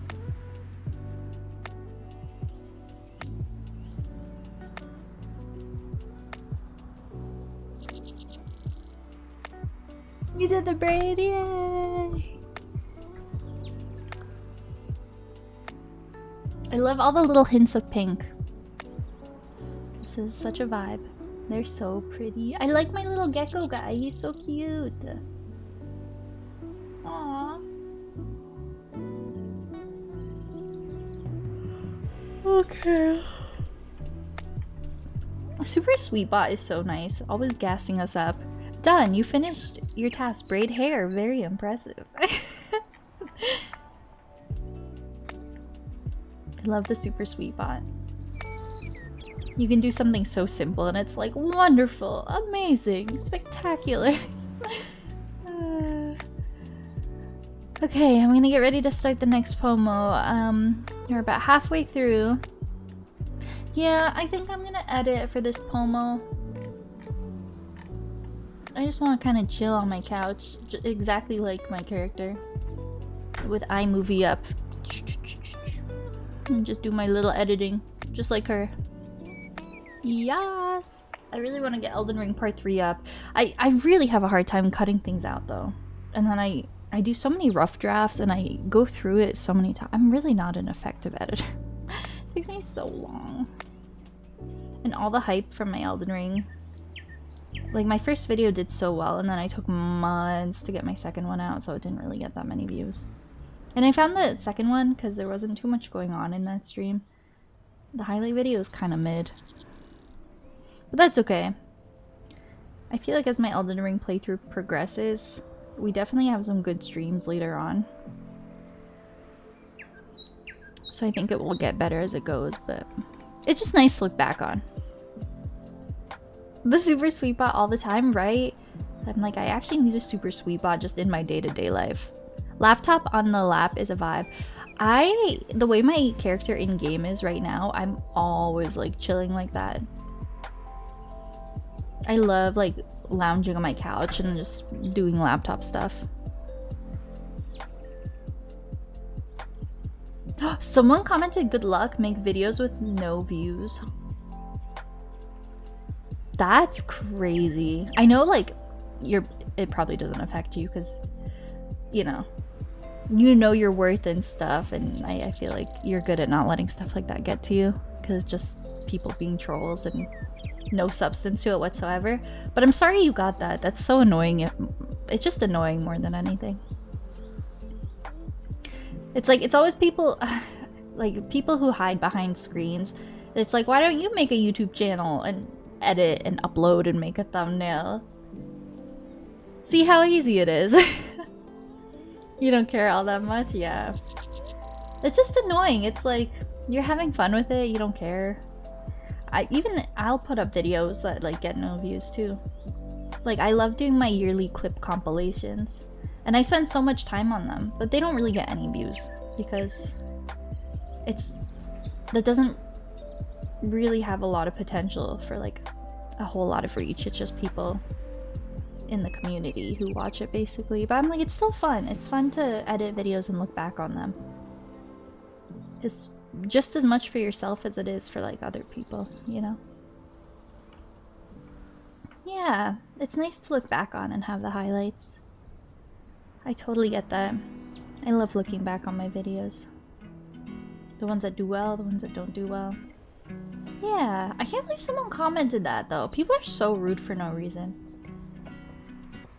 You did the braid, yay! I love all the little hints of pink. This is such a vibe. They're so pretty. I like my little gecko guy. He's so cute. Aww. Okay. Super Sweet Bot is so nice. Always gassing us up. Done. You finished your task. Braid hair. Very impressive. I love the Super Sweet Bot. You can do something so simple and it's like wonderful, amazing, spectacular. Okay, I'm gonna get ready to start the next Pomo. We're about halfway through. Yeah, I think I'm gonna edit for this Pomo. I just want to kind of chill on my couch, exactly like my character, with iMovie up, and just do my little editing, just like her. Yes! I really want to get Elden Ring Part 3 up. I really have a hard time cutting things out though. And then I do so many rough drafts and I go through it so many times. I'm really not an effective editor. It takes me so long. And all the hype from my Elden Ring. Like my first video did so well and then I took months to get my second one out, so it didn't really get that many views. And I found the second one, because there wasn't too much going on in that stream, the highlight video is kind of mid. But that's okay. I feel like as my Elden Ring playthrough progresses, we definitely have some good streams later on. So I think it will get better as it goes, but it's just nice to look back on. The Super Sweet Bot all the time, right? I'm like, I actually need a Super Sweet Bot just in my day-to-day life. Laptop on the lap is a vibe. The way my character in-game is right now, I'm always like chilling like that. I love like lounging on my couch and just doing laptop stuff. Someone commented, good luck, make videos with no views. That's crazy. I know like it probably doesn't affect you because you know your worth and stuff, and I feel like you're good at not letting stuff like that get to you because it's just people being trolls and no substance to it whatsoever. But I'm sorry you got that. That's so annoying. It's just annoying more than anything. It's like it's always people like people who hide behind screens. It's like, why don't you make a YouTube channel and edit and upload and make a thumbnail? See how easy it is. You don't care all that much? Yeah. It's just annoying. It's like you're having fun with it, you don't care. I'll put up videos that like get no views too. Like I love doing my yearly clip compilations and I spend so much time on them, but they don't really get any views because that doesn't really have a lot of potential for like a whole lot of reach. It's just people in the community who watch it basically. But I'm like, it's still fun. It's fun to edit videos and look back on them. It's just as much for yourself as it is for like other people, you know? Yeah, it's nice to look back on and have the highlights. I totally get that. I love looking back on my videos. The ones that do well, the ones that don't do well. Yeah, I can't believe someone commented that though. People are so rude for no reason.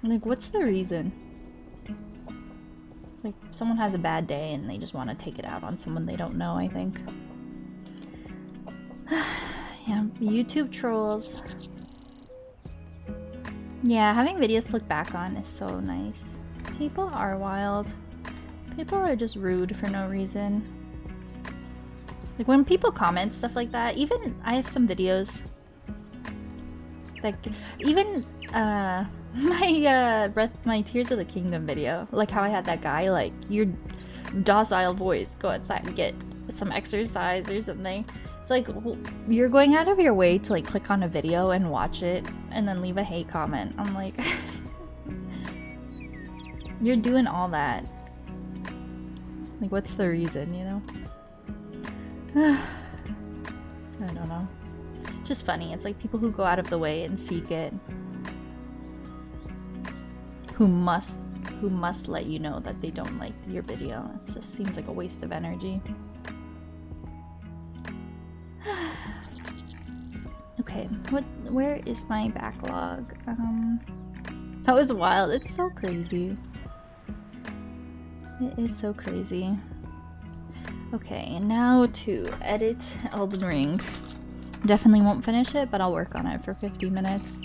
Like, what's the reason? Like, someone has a bad day and they just want to take it out on someone they don't know, I think. Yeah, YouTube trolls. Yeah, having videos to look back on is so nice. People are wild. People are just rude for no reason. Like, when people comment stuff like that, even I have some videos. Like, even my Tears of the Kingdom video, like how I had that guy like, your docile boys go outside and get some exercise or something. It's like, you're going out of your way to like click on a video and watch it and then leave a hate comment. I'm like, you're doing all that. Like, what's the reason, you know? I don't know. Just funny. It's like people who go out of the way and seek it, who must let you know that they don't like your video. It just seems like a waste of energy. Okay, where is my backlog? That was wild. It's so crazy. It is so crazy. Okay, now to edit Elden Ring. Definitely won't finish it, but I'll work on it for 50 minutes.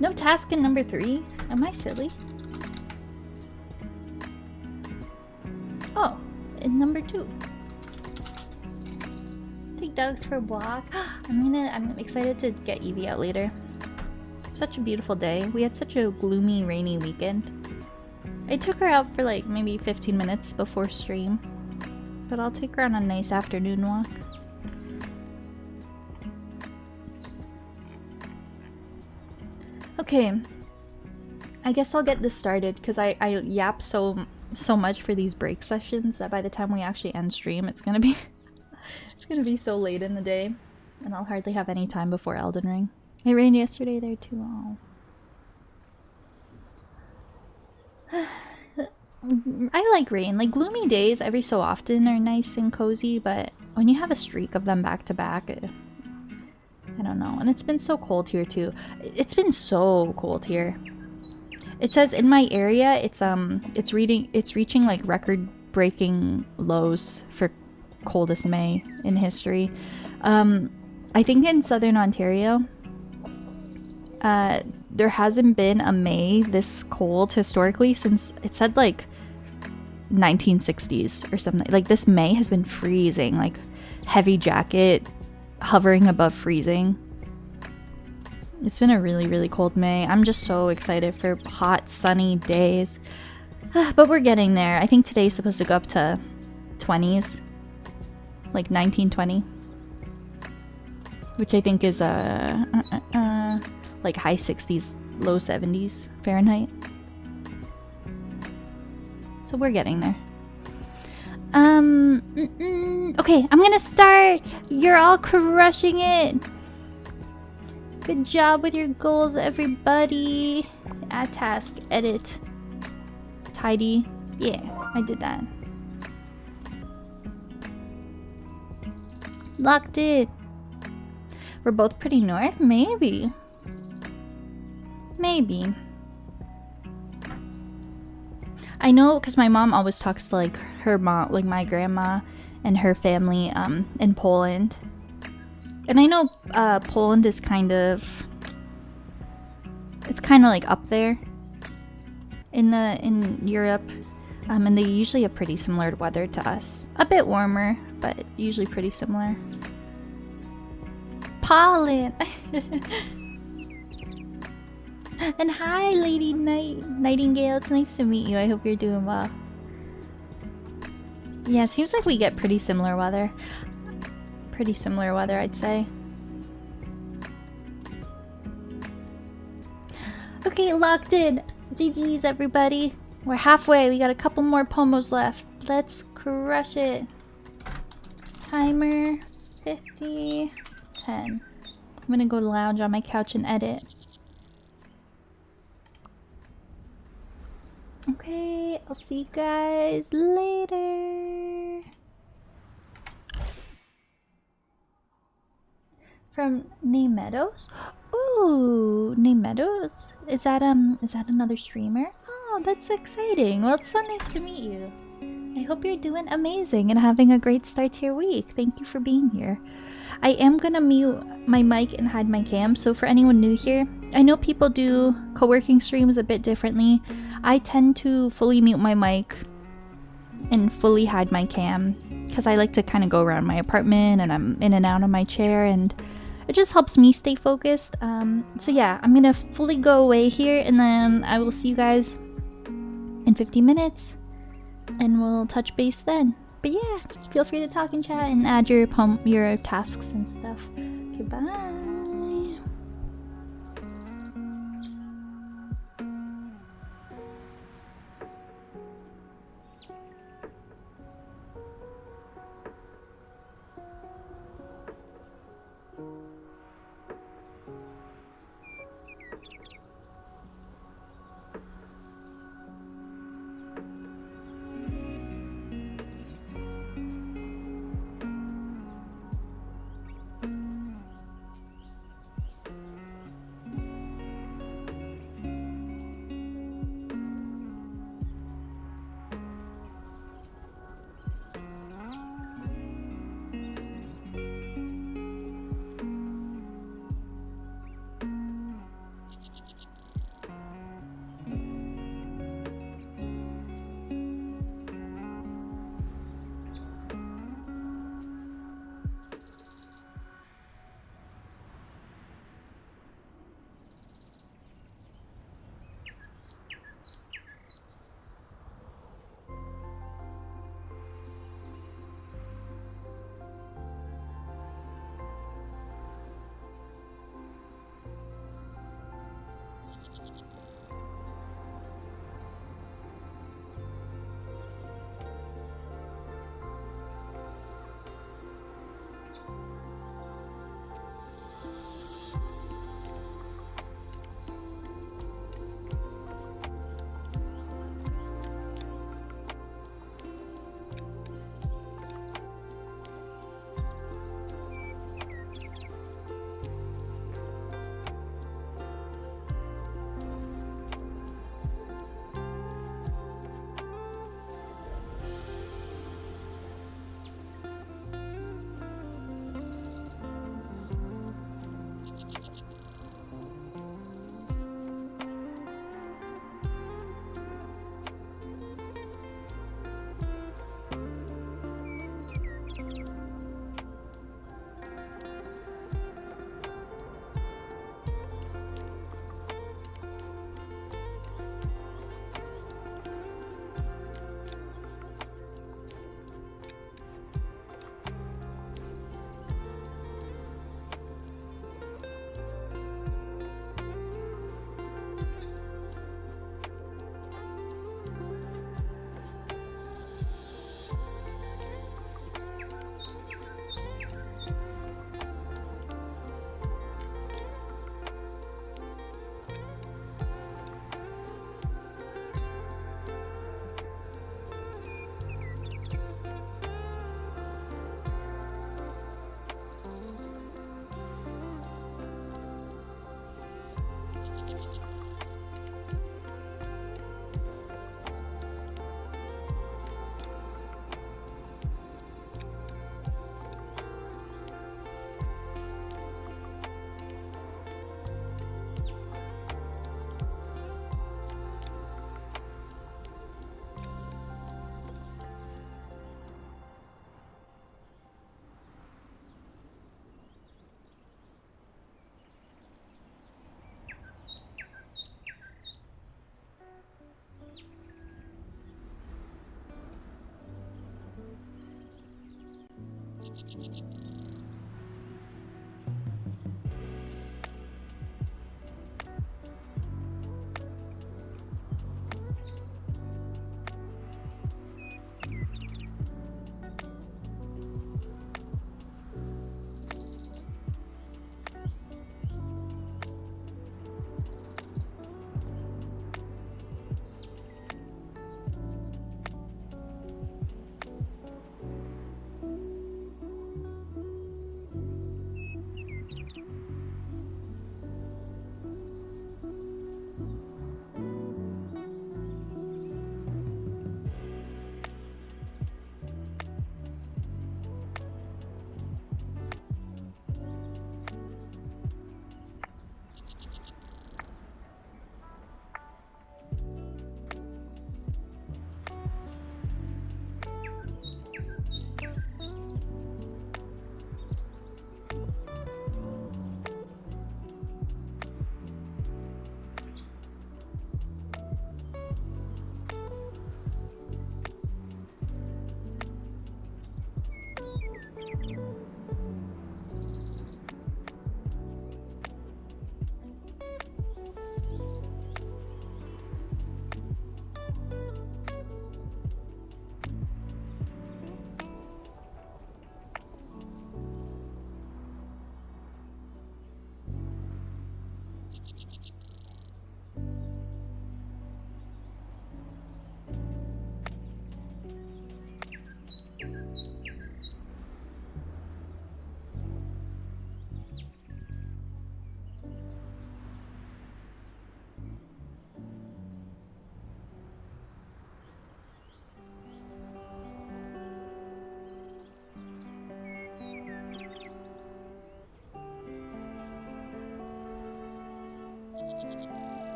No task in number 3? Am I silly? Oh, in number 2. Take dogs for a walk. I'm excited to get Evie out later. Such a beautiful day. We had such a gloomy, rainy weekend. I took her out for like maybe 15 minutes before stream. But I'll take her on a nice afternoon walk. Okay. I guess I'll get this started because I yap so much for these break sessions that by the time we actually end stream, it's gonna be so late in the day, and I'll hardly have any time before Elden Ring. It rained yesterday there too. Oh. I like rain. Like, gloomy days every so often are nice and cozy, but when you have a streak of them back to back, I don't know. And it's been so cold here too. It's been so cold here. It says in my area, it's reaching like record-breaking lows for coldest May in history. I think in southern Ontario, there hasn't been a May this cold historically since, it said like 1960s or something. Like, this May has been freezing, like heavy jacket, hovering above freezing. It's been a really, really cold May. I'm just so excited for hot, sunny days. But we're getting there. I think today's supposed to go up to 20s, like 19, 20, which I think is like high 60s, low 70s Fahrenheit. So we're getting there. Okay, I'm gonna start. You're all crushing it. Good job with your goals, everybody. Add task, edit, tidy. Yeah, I did that. Locked it. We're both pretty north? Maybe. Maybe. I know because my mom always talks to like her mom, like my grandma and her family in Poland. And I know Poland is kind of, it's kind of like up there in Europe. And they usually have pretty similar weather to us. A bit warmer, but usually pretty similar. Pollen! And hi, Lady Nightingale. It's nice to meet you. I hope you're doing well. Yeah, it seems like we get pretty similar weather. Pretty similar weather, I'd say. Okay, locked in. GG's, everybody. We're halfway. We got a couple more Pomos left. Let's crush it. Timer 50, 10. I'm gonna go lounge on my couch and edit. Okay, I'll see you guys later. From Name Meadows? Ooh, Name Meadows? Is that another streamer? Oh, that's exciting. Well, it's so nice to meet you. I hope you're doing amazing and having a great start to your week. Thank you for being here. I am gonna mute my mic and hide my cam, so for anyone new here, I know people do co-working streams a bit differently. I tend to fully mute my mic and fully hide my cam because I like to kind of go around my apartment and I'm in and out of my chair, and it just helps me stay focused. So yeah, I'm gonna fully go away here and then I will see you guys in 50 minutes and we'll touch base then. But yeah, feel free to talk and chat and add your tasks and stuff. Okay, bye.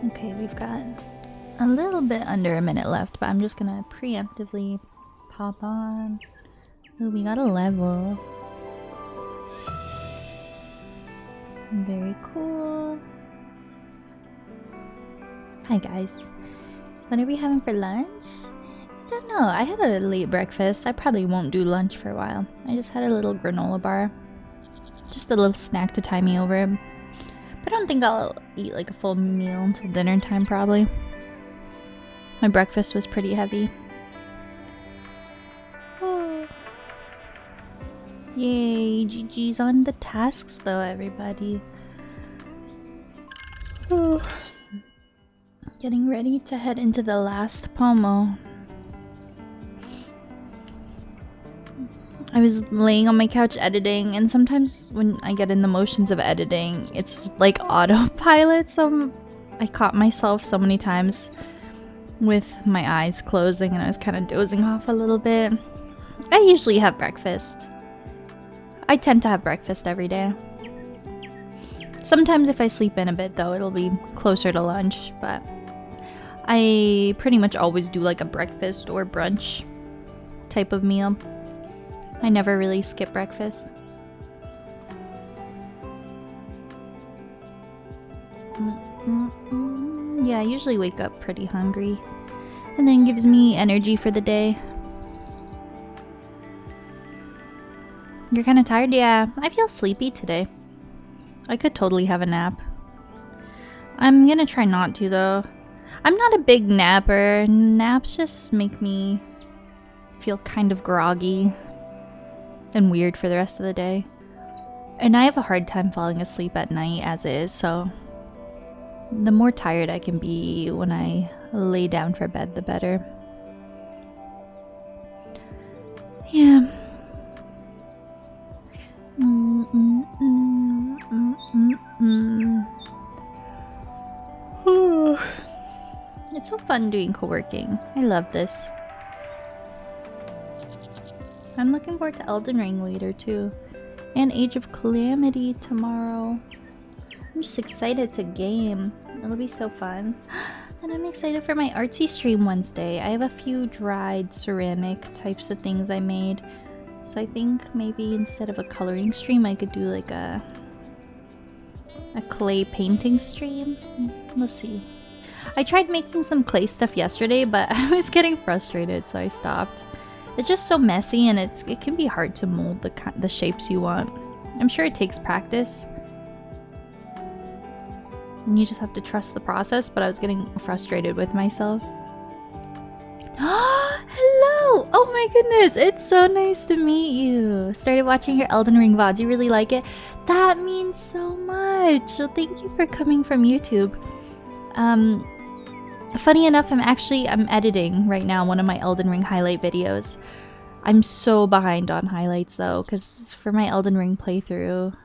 Okay, we've got a little bit under a minute left, but I'm just gonna preemptively pop on. Ooh, we got a level. Very cool. Hi guys. What are we having for lunch? I don't know. I had a late breakfast. I probably won't do lunch for a while. I just had a little granola bar. Just a little snack to tie me over. But I don't think I'll eat like a full meal until dinner time probably. My breakfast was pretty heavy. Oh. Yay, GG's on the tasks though, everybody. Oh. Getting ready to head into the last Pomo. I was laying on my couch editing, and sometimes when I get in the motions of editing, it's like autopilot. So I caught myself so many times with my eyes closing, and I was kind of dozing off a little bit. I usually have breakfast. I tend to have breakfast every day. Sometimes if I sleep in a bit though, it'll be closer to lunch, but I pretty much always do like a breakfast or brunch type of meal. I never really skip breakfast. Yeah, I usually wake up pretty hungry, and then gives me energy for the day. You're kind of tired? Yeah, I feel sleepy today. I could totally have a nap. I'm gonna try not to though. I'm not a big napper. Naps just make me feel kind of groggy and weird for the rest of the day. And I have a hard time falling asleep at night as is, so the more tired I can be when I lay down for bed, the better. Yeah. It's so fun doing co-working. I love this. I'm looking forward to Elden Ring later too. And Age of Calamity tomorrow. I'm just excited to game. It'll be so fun. And I'm excited for my artsy stream Wednesday. I have a few dried ceramic types of things I made. So I think maybe instead of a coloring stream, I could do like a clay painting stream. We'll see. I tried making some clay stuff yesterday, but I was getting frustrated, so I stopped. It's just so messy, and it can be hard to mold the shapes you want. I'm sure it takes practice, and you just have to trust the process, but I was getting frustrated with myself. Hello! Oh my goodness, it's so nice to meet you. Started watching your Elden Ring VODs. You really like it? That means so much. Well, thank you for coming from YouTube. Funny enough, I'm editing right now one of my Elden Ring highlight videos. I'm so behind on highlights though, because for my Elden Ring playthrough,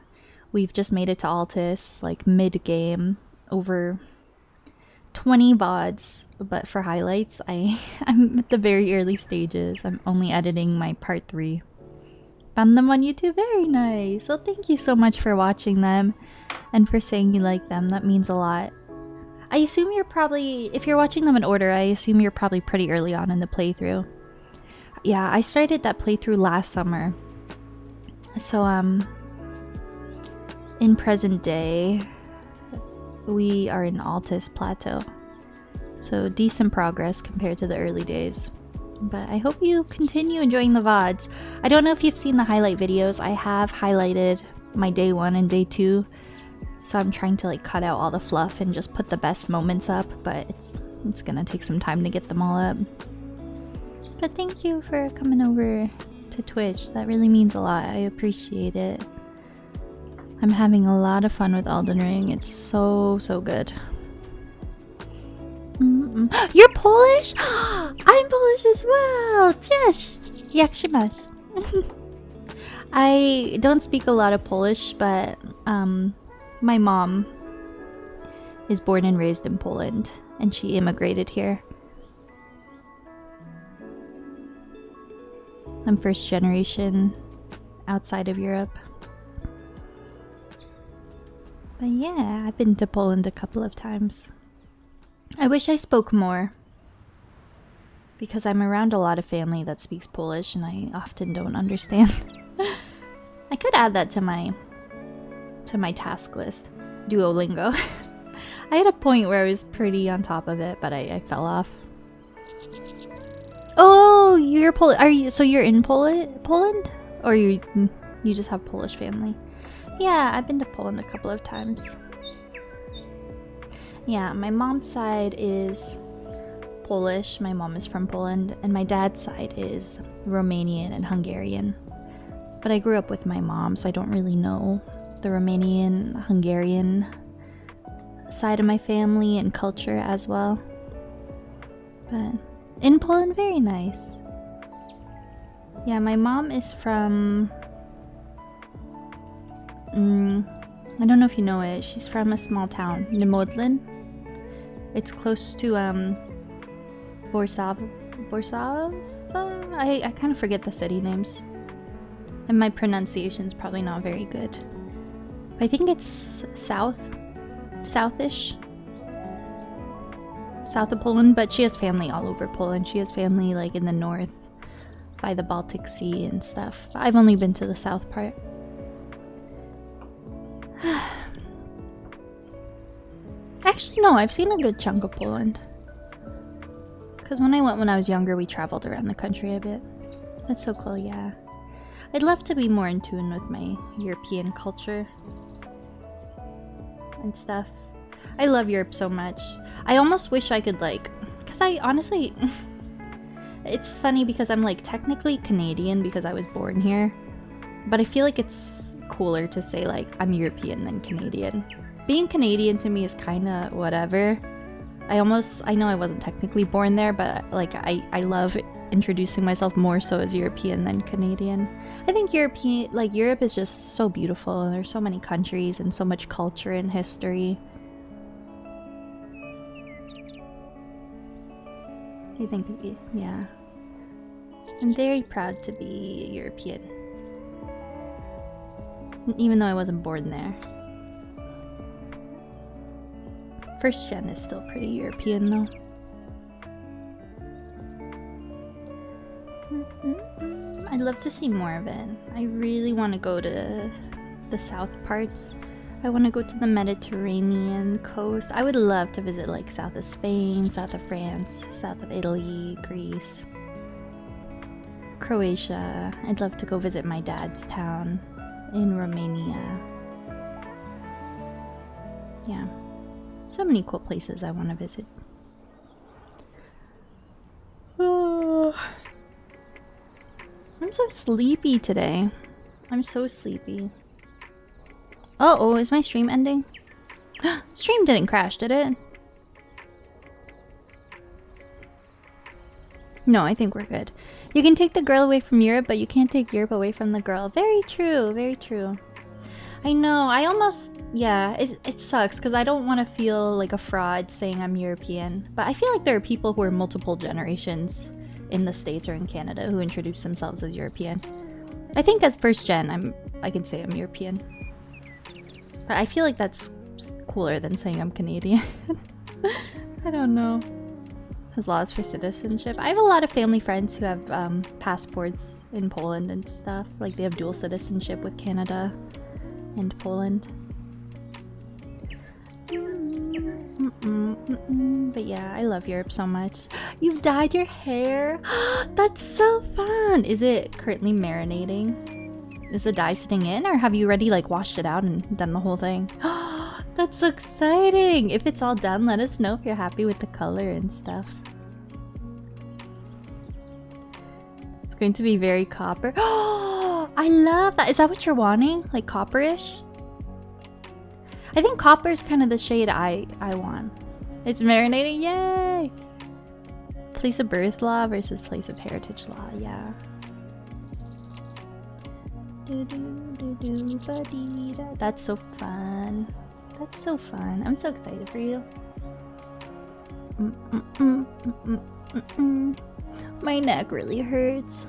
we've just made it to Altus, like mid-game, over 20 VODs, but for highlights, I'm at the very early stages. I'm only editing my part 3. Found them on YouTube. Very nice. Well, thank you so much for watching them and for saying you like them. That means a lot. I assume you're probably, if you're watching them in order, I assume you're probably pretty early on in the playthrough. Yeah, I started that playthrough last summer. So, in present day, we are in Altus Plateau. So decent progress compared to the early days. But I hope you continue enjoying the VODs. I don't know if you've seen the highlight videos. I have highlighted my day 1 and day 2. So I'm trying to like cut out all the fluff and just put the best moments up, but it's gonna take some time to get them all up. But thank you for coming over to Twitch. That really means a lot. I appreciate it. I'm having a lot of fun with Elden Ring. It's so good. You're Polish? I'm Polish as well! Cześć! Jak się masz? I don't speak a lot of Polish, but my mom is born and raised in Poland, and she immigrated here. I'm first generation outside of Europe. But yeah, I've been to Poland a couple of times. I wish I spoke more, because I'm around a lot of family that speaks Polish and I often don't understand. I could add that to my task list. Duolingo. I had a point where I was pretty on top of it, but I fell off. Oh, you're Polish. So you're in Poland? Or you just have Polish family? Yeah, I've been to Poland a couple of times. Yeah, my mom's side is Polish. My mom is from Poland, and my dad's side is Romanian and Hungarian. But I grew up with my mom, so I don't really know the Romanian, Hungarian side of my family and culture as well. But in Poland, very nice. Yeah, my mom is from... I don't know if you know it. She's from a small town, Nimodlin. It's close to Warsaw. I kind of forget the city names. And my pronunciation's probably not very good. I think it's southish. South of Poland, but she has family all over Poland. She has family like in the north by the Baltic Sea and stuff. I've only been to the south part. Actually, no, I've seen a good chunk of Poland. Because when I went when I was younger, we traveled around the country a bit. That's so cool, yeah. I'd love to be more in tune with my European culture and stuff. I love Europe so much. I almost wish I could like... Because I honestly... It's funny because I'm like technically Canadian because I was born here. But I feel like it's cooler to say like I'm European than Canadian. Being Canadian to me is kind of whatever. I know I wasn't technically born there, but like I love introducing myself more so as European than Canadian. I think Europe is just so beautiful and there's so many countries and so much culture and history. I think, yeah. I'm very proud to be European. Even though I wasn't born there. First gen is still pretty European though. I'd love to see more of it. I really want to go to the south parts. I want to go to the Mediterranean coast. I would love to visit like south of Spain, south of France, south of Italy, Greece, Croatia. I'd love to go visit my dad's town in Romania. Yeah. So many cool places I want to visit. Oh. I'm so sleepy today. I'm so sleepy. Uh-oh, is my stream ending? Stream didn't crash, did it? No, I think we're good. You can take the girl away from Europe, but you can't take Europe away from the girl. Very true, very true. I know, I almost... Yeah, it sucks because I don't want to feel like a fraud saying I'm European. But I feel like there are people who are multiple generations in the States or in Canada who introduce themselves as European. I think as first gen, I can say I'm European. But I feel like that's cooler than saying I'm Canadian. I don't know. Has laws for citizenship. I have a lot of family friends who have passports in Poland and stuff. Like they have dual citizenship with Canada and Poland. But yeah, I love Europe so much. You've dyed your hair? That's so fun! Is it currently marinating? Is the dye sitting in, or have you already like washed it out and done the whole thing? That's so exciting! If it's all done, let us know if you're happy with the color and stuff. It's going to be very copper. Oh, I love that! Is that what you're wanting? Like copperish? I think copper is kind of the shade I want. It's marinating, yay! Place of birth law versus place of heritage law, yeah. That's so fun. That's so fun. I'm so excited for you. My neck really hurts.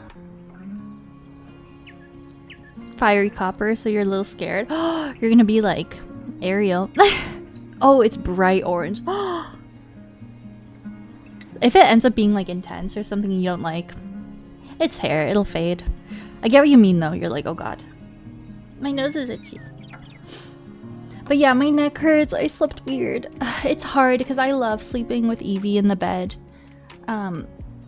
Fiery copper, so you're a little scared. You're gonna be like Ariel. Oh, it's bright orange. If it ends up being like intense or something you don't like, it's hair, it'll fade. I get what you mean though, you're like, oh god. My nose is itchy. But yeah, my neck hurts, I slept weird. It's hard because I love sleeping with Evie in the bed.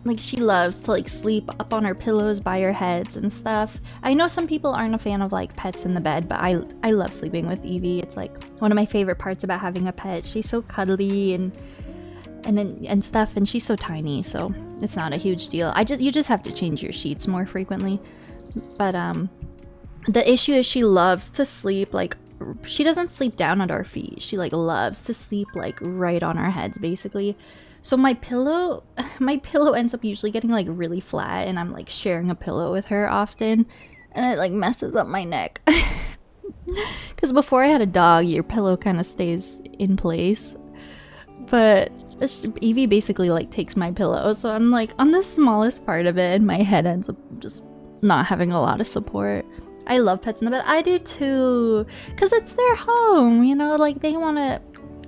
Like she loves to like sleep up on her pillows by her heads and stuff. I know some people aren't a fan of like pets in the bed, but I love sleeping with Evie. It's like one of my favorite parts about having a pet. She's so cuddly and stuff, and she's so tiny, so it's not a huge deal. You just have to change your sheets more frequently. But the issue is she loves to sleep like she doesn't sleep down at our feet. She like loves to sleep like right on our heads basically. So my pillow ends up usually getting like really flat, and I'm like sharing a pillow with her often, and it like messes up my neck. Because before I had a dog, your pillow kind of stays in place, but Evie basically like takes my pillow, so I'm like on the smallest part of it, and my head ends up just not having a lot of support. I love pets in the bed. I do too, because it's their home, you know, like they want to.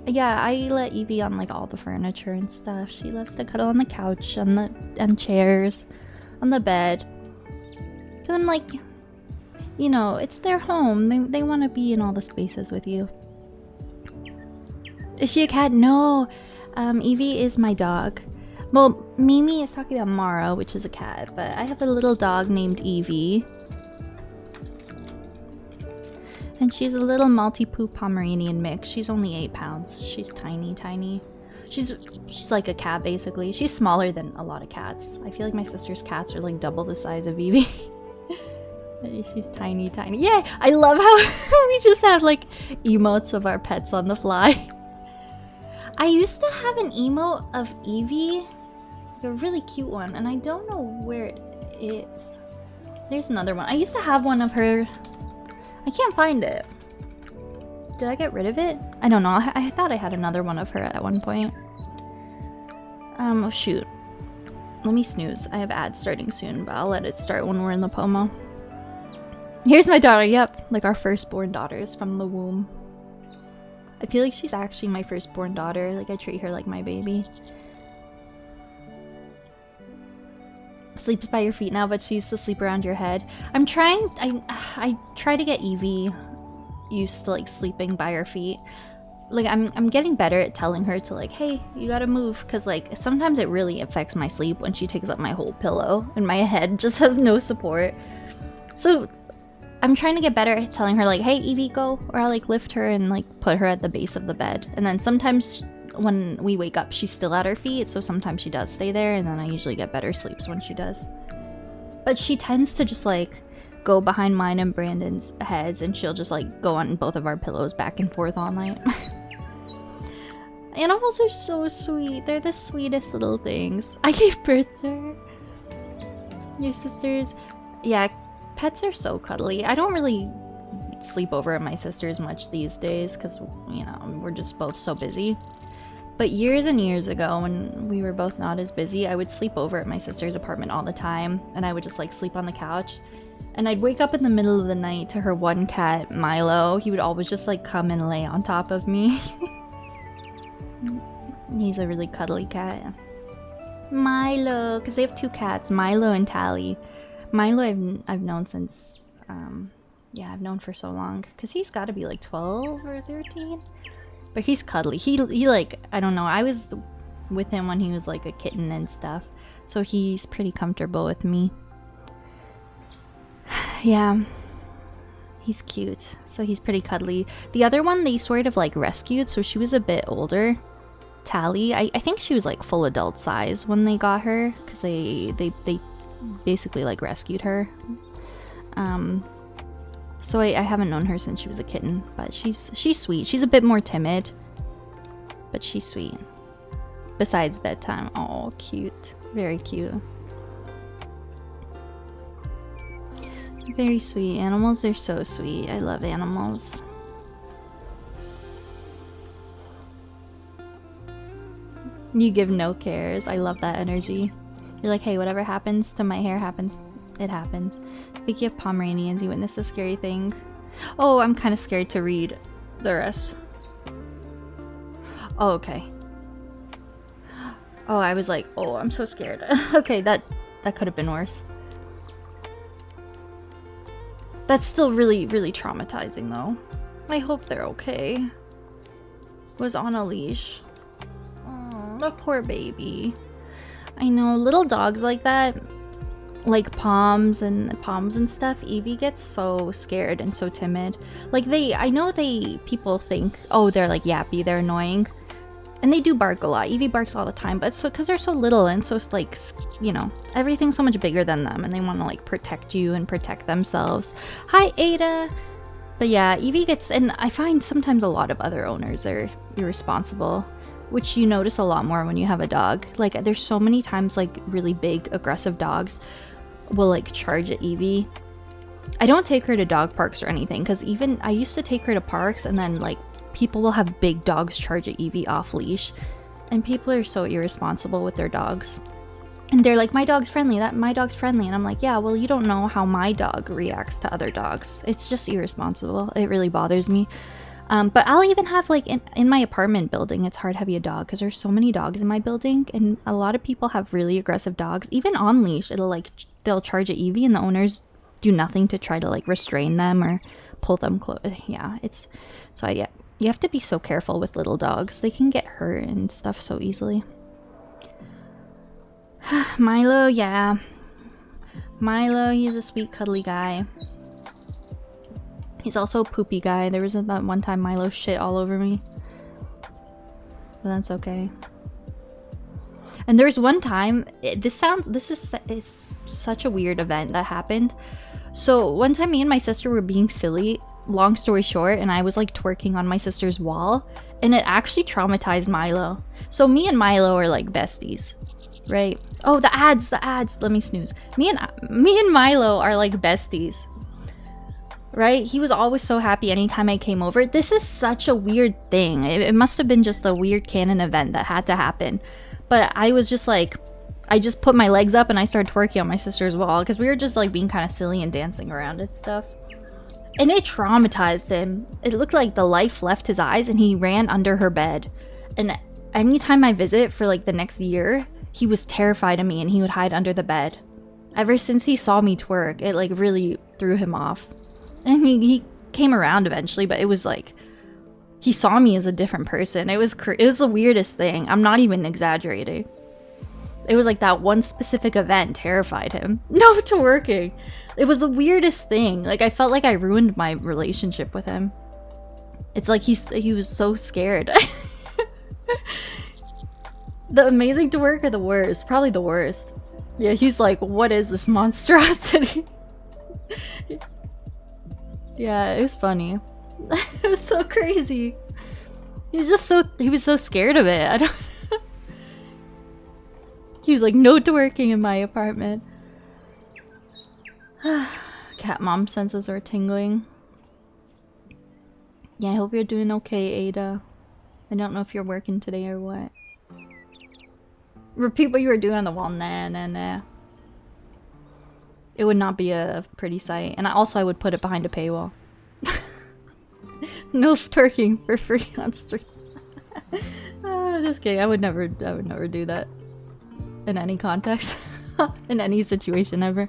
Yeah, I let Evie on like all the furniture and stuff. She loves to cuddle on the couch and chairs, on the bed. Cause I'm like, you know, it's their home. They want to be in all the spaces with you. Is she a cat? No. Evie is my dog. Well, Mimi is talking about Mara, which is a cat, but I have a little dog named Evie. And she's a little Maltipoo Pomeranian mix. She's only 8 pounds. She's tiny, tiny. She's like a cat, basically. She's smaller than a lot of cats. I feel like my sister's cats are like double the size of Evie. She's tiny, tiny. Yay! I love how we just have like emotes of our pets on the fly. I used to have an emote of Evie, like a really cute one, and I don't know where it is. There's another one. I used to have one of her. I can't find it. Did I get rid of it? I don't know. I thought I had another one of her at one point. Oh shoot. Let me snooze. I have ads starting soon, but I'll let it start when we're in the Pomo. Here's my daughter. Yep, like our firstborn daughters from the womb. I feel like she's actually my firstborn daughter. Like I treat her like my baby. Sleeps by your feet now, but she used to sleep around your head. I'm trying. I try to get Evie used to like sleeping by her feet. Like I'm getting better at telling her to like, hey, you gotta move, because like sometimes it really affects my sleep when she takes up my whole pillow and my head just has no support. So I'm trying to get better at telling her like, hey, Evie, go, or I'll like lift her and like put her at the base of the bed. And then sometimes when we wake up, she's still at her feet, so sometimes she does stay there, and then I usually get better sleeps when she does. But she tends to just like go behind mine and Brandon's heads, and she'll just like go on both of our pillows back and forth all night. Animals are so sweet. They're the sweetest little things. I gave birth to her. Your sisters. Yeah, pets are so cuddly. I don't really sleep over at my sister's much these days because, you know, we're just both so busy. But years and years ago, when we were both not as busy, I would sleep over at my sister's apartment all the time, and I would just like sleep on the couch. And I'd wake up in the middle of the night to her one cat, Milo. He would always just like come and lay on top of me. He's a really cuddly cat. Milo, because they have 2 cats, Milo and Tally. Milo I've known since, yeah, I've known for so long, because he's got to be like 12 or 13. But he's cuddly. He like, I don't know, I was with him when he was like a kitten and stuff, so he's pretty comfortable with me. Yeah, he's cute, so he's pretty cuddly. The other one they sort of like rescued, so she was a bit older. Tally, I think she was like full adult size when they got her, because they basically like rescued her. So I haven't known her since she was a kitten, but she's sweet. She's a bit more timid, but she's sweet. Besides bedtime. Oh, cute. Very cute. Very sweet. Animals are so sweet. I love animals. You give no cares. I love that energy. You're like, hey, whatever happens to my hair happens. It happens. Speaking of Pomeranians, you witnessed a scary thing. Oh, I'm kind of scared to read the rest. Oh, okay. Oh, I was like, oh, I'm so scared. Okay, that could have been worse. That's still really, really traumatizing, though. I hope they're okay. Was on a leash. Oh, the poor baby. I know, little dogs like that, like Poms and stuff, Evie gets so scared and so timid. Like I know people think, oh, they're like yappy, they're annoying. And they do bark a lot. Evie barks all the time, but it's because they're so little and so like, you know, everything's so much bigger than them, and they want to like protect you and protect themselves. Hi, Ada. But yeah, Evie gets, and I find sometimes a lot of other owners are irresponsible. which you notice a lot more when you have a dog. Like, there's so many times, like, really big, aggressive dogs will, like, charge at Evie. I don't take her to dog parks or anything, because even I used to take her to parks, and then, like, people will have big dogs charge at Evie off leash, and people are so irresponsible with their dogs. And they're like, my dog's friendly, my dog's friendly. And I'm like, yeah, well, you don't know how my dog reacts to other dogs. It's just irresponsible. It really bothers me. But I'll even have, like, in my apartment building, it's hard having a dog because there's so many dogs in my building. And a lot of people have really aggressive dogs. Even on leash, they'll charge at Evie and the owners do nothing to try to, like, restrain them or pull them close. Yeah, you have to be so careful with little dogs. They can get hurt and stuff so easily. Milo, yeah. Milo, he's a sweet, cuddly guy. He's also a poopy guy. There was that one time Milo shit all over me. But that's okay. And there's one time, this is such a weird event that happened. So one time me and my sister were being silly, long story short, and I was like twerking on my sister's wall, and it actually traumatized Milo. So me and Milo are like besties. Right? Oh, the ads. Let me snooze. Me and Milo are like besties. Right? He was always so happy anytime I came over. This is such a weird thing. It must have been just a weird canon event that had to happen. But I was just like, I just put my legs up and I started twerking on my sister's wall because we were just like being kind of silly and dancing around and stuff. And it traumatized him. It looked like the life left his eyes and he ran under her bed. And anytime I visit for like the next year, he was terrified of me and he would hide under the bed. Ever since he saw me twerk, it like really threw him off. And he came around eventually, but it was like, he saw me as a different person. It was the weirdest thing. I'm not even exaggerating. It was like that one specific event terrified him. No twerking. It was the weirdest thing. Like, I felt like I ruined my relationship with him. It's like he was so scared. The amazing twerk are the worst. Probably the worst. Yeah, he's like, what is this monstrosity? Yeah, it was funny. It was so crazy. He was so scared of it. I don't He was like, no twerking in my apartment. Cat mom senses are tingling. Yeah, I hope you're doing okay, Ada. I don't know if you're working today or what. Repeat what you were doing on the wall. Nah. It would not be a pretty sight. And I would put it behind a paywall. No twerking for free on stream. Just kidding. I would never do that. In any context. In any situation ever.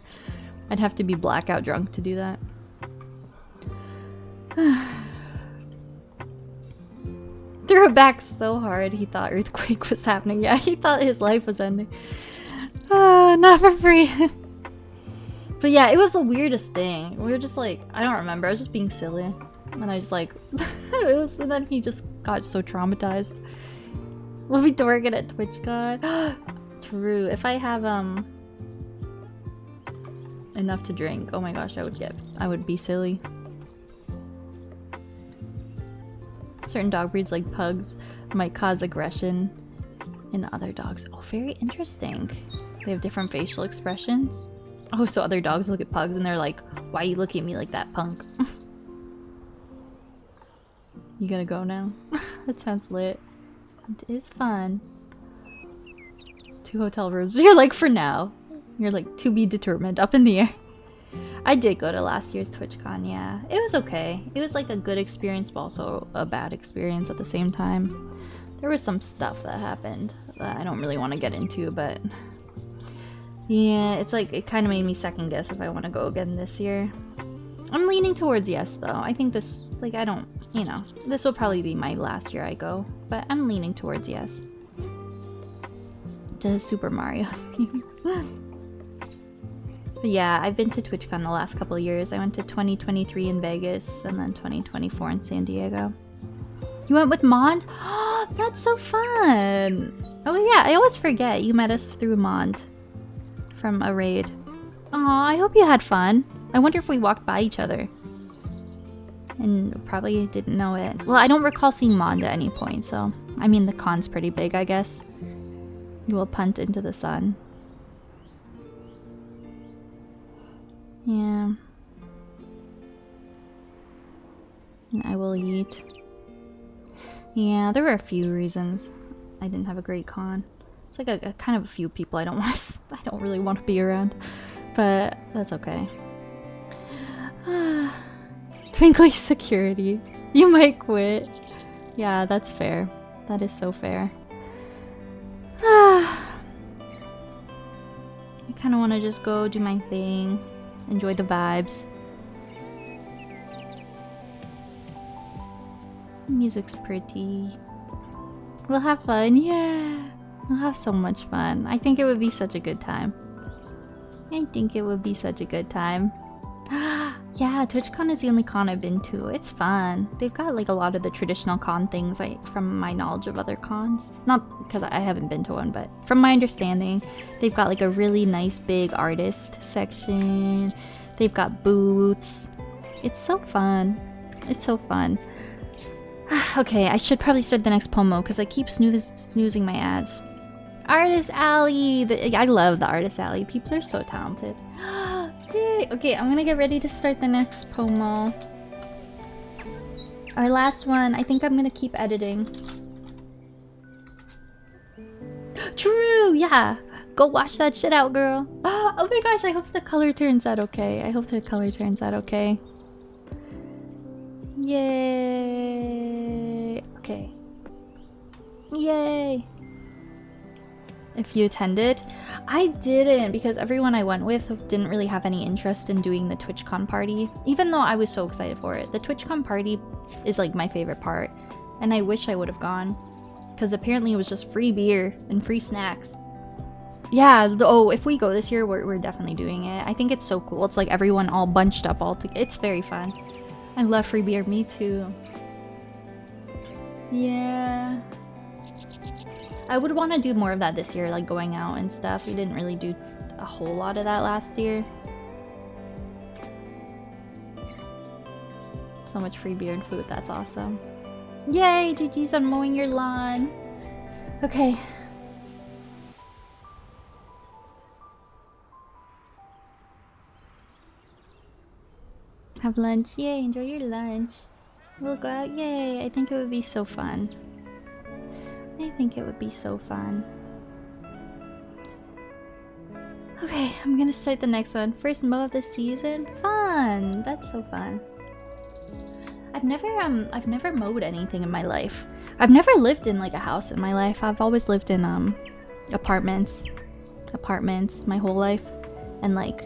I'd have to be blackout drunk to do that. Threw it back so hard he thought earthquake was happening. Yeah, he thought his life was ending. Not for free. But yeah, it was the weirdest thing. We were just like, I don't remember. I was just being silly. And I just like, and then he just got so traumatized. We'll be twerking at TwitchCon. True. If I have enough to drink, oh my gosh, I would be silly. Certain dog breeds like pugs might cause aggression in other dogs. Oh, very interesting. They have different facial expressions. Oh, so other dogs look at pugs and they're like, why you looking at me like that, punk? You gotta go now? That sounds lit. It is fun. 2 hotel rooms. You're like, for now. You're like, to be determined. Up in the air. I did go to last year's TwitchCon, yeah. It was okay. It was like a good experience, but also a bad experience at the same time. There was some stuff that happened that I don't really want to get into, but... yeah, it's like, it kind of made me second guess if I want to go again this year. I'm leaning towards yes, though. I think this, like, I don't, you know, this will probably be my last year I go, but I'm leaning towards yes. To Super Mario. But yeah, I've been to TwitchCon the last couple of years. I went to 2023 in Vegas and then 2024 in San Diego. You went with Mond? Oh, that's so fun! Oh yeah, I always forget you met us through Mond from a raid. Aw, I hope you had fun. I wonder if we walked by each other. And probably didn't know it. Well, I don't recall seeing Mond at any point, so I mean, the con's pretty big, I guess. You will punt into the sun. Yeah. And I will eat. Yeah, there were a few reasons I didn't have a great con. It's like a kind of a few people I don't really want to be around, but that's okay. Twinkly security. You might quit. Yeah, that's fair. That is so fair. I kind of want to just go do my thing, enjoy the vibes. Music's pretty. We'll have fun, yeah. We'll have so much fun. I think it would be such a good time. I think it would be such a good time. Yeah, TwitchCon is the only con I've been to. It's fun. They've got like a lot of the traditional con things, like from my knowledge of other cons. Not because I haven't been to one, but from my understanding, they've got like a really nice big artist section. They've got booths. It's so fun. It's so fun. Okay, I should probably start the next Pomo because I keep snoozing my ads. Artist Alley! I love the Artist Alley. People are so talented. Yay! Okay, I'm gonna get ready to start the next Pomo. Our last one, I think I'm gonna keep editing. True! Yeah! Go watch that shit out, girl. Oh my gosh, I hope the color turns out okay. I hope the color turns out okay. Yay! Okay. Yay! If you attended, I didn't because everyone I went with didn't really have any interest in doing the TwitchCon party, even though I was so excited for it. The TwitchCon party is like my favorite part, and I wish I would have gone because apparently it was just free beer and free snacks. Yeah, oh, if we go this year, we're definitely doing it. I think it's so cool. It's like everyone all bunched up all together. It's very fun. I love free beer, me too. Yeah. I would want to do more of that this year, like going out and stuff. We didn't really do a whole lot of that last year. So much free beer and food, that's awesome. Yay, GG's on mowing your lawn. Okay. Have lunch, yay, enjoy your lunch. We'll go out, yay, I think it would be so fun. I think it would be so fun. Okay, I'm gonna start the next one. First mow of the season? Fun! That's so fun. I've never mowed anything in my life. I've never lived in like a house in my life. I've always lived in apartments my whole life, and like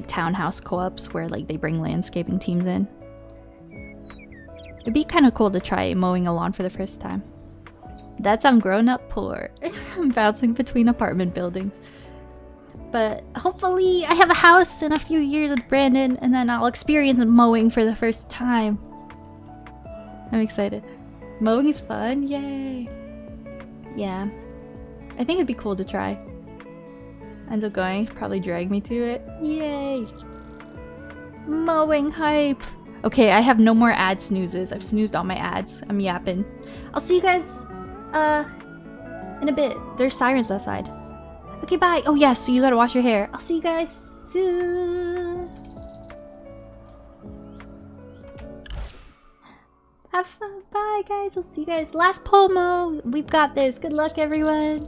townhouse co-ops where like they bring landscaping teams in. It'd be kind of cool to try mowing a lawn for the first time. That's on Grown Up Poor. Bouncing between apartment buildings. But hopefully I have a house in a few years with Brandon, and then I'll experience mowing for the first time. I'm excited. Mowing is fun, yay! Yeah. I think it'd be cool to try. Ends up going, probably drag me to it. Yay! Mowing hype! Okay, I have no more ad snoozes. I've snoozed all my ads. I'm yapping. I'll see you guys, in a bit. There's sirens outside. Okay, bye. Oh, yeah, so you gotta wash your hair. I'll see you guys soon. Have fun. Bye, guys. I'll see you guys. Last Pomo. We've got this. Good luck, everyone.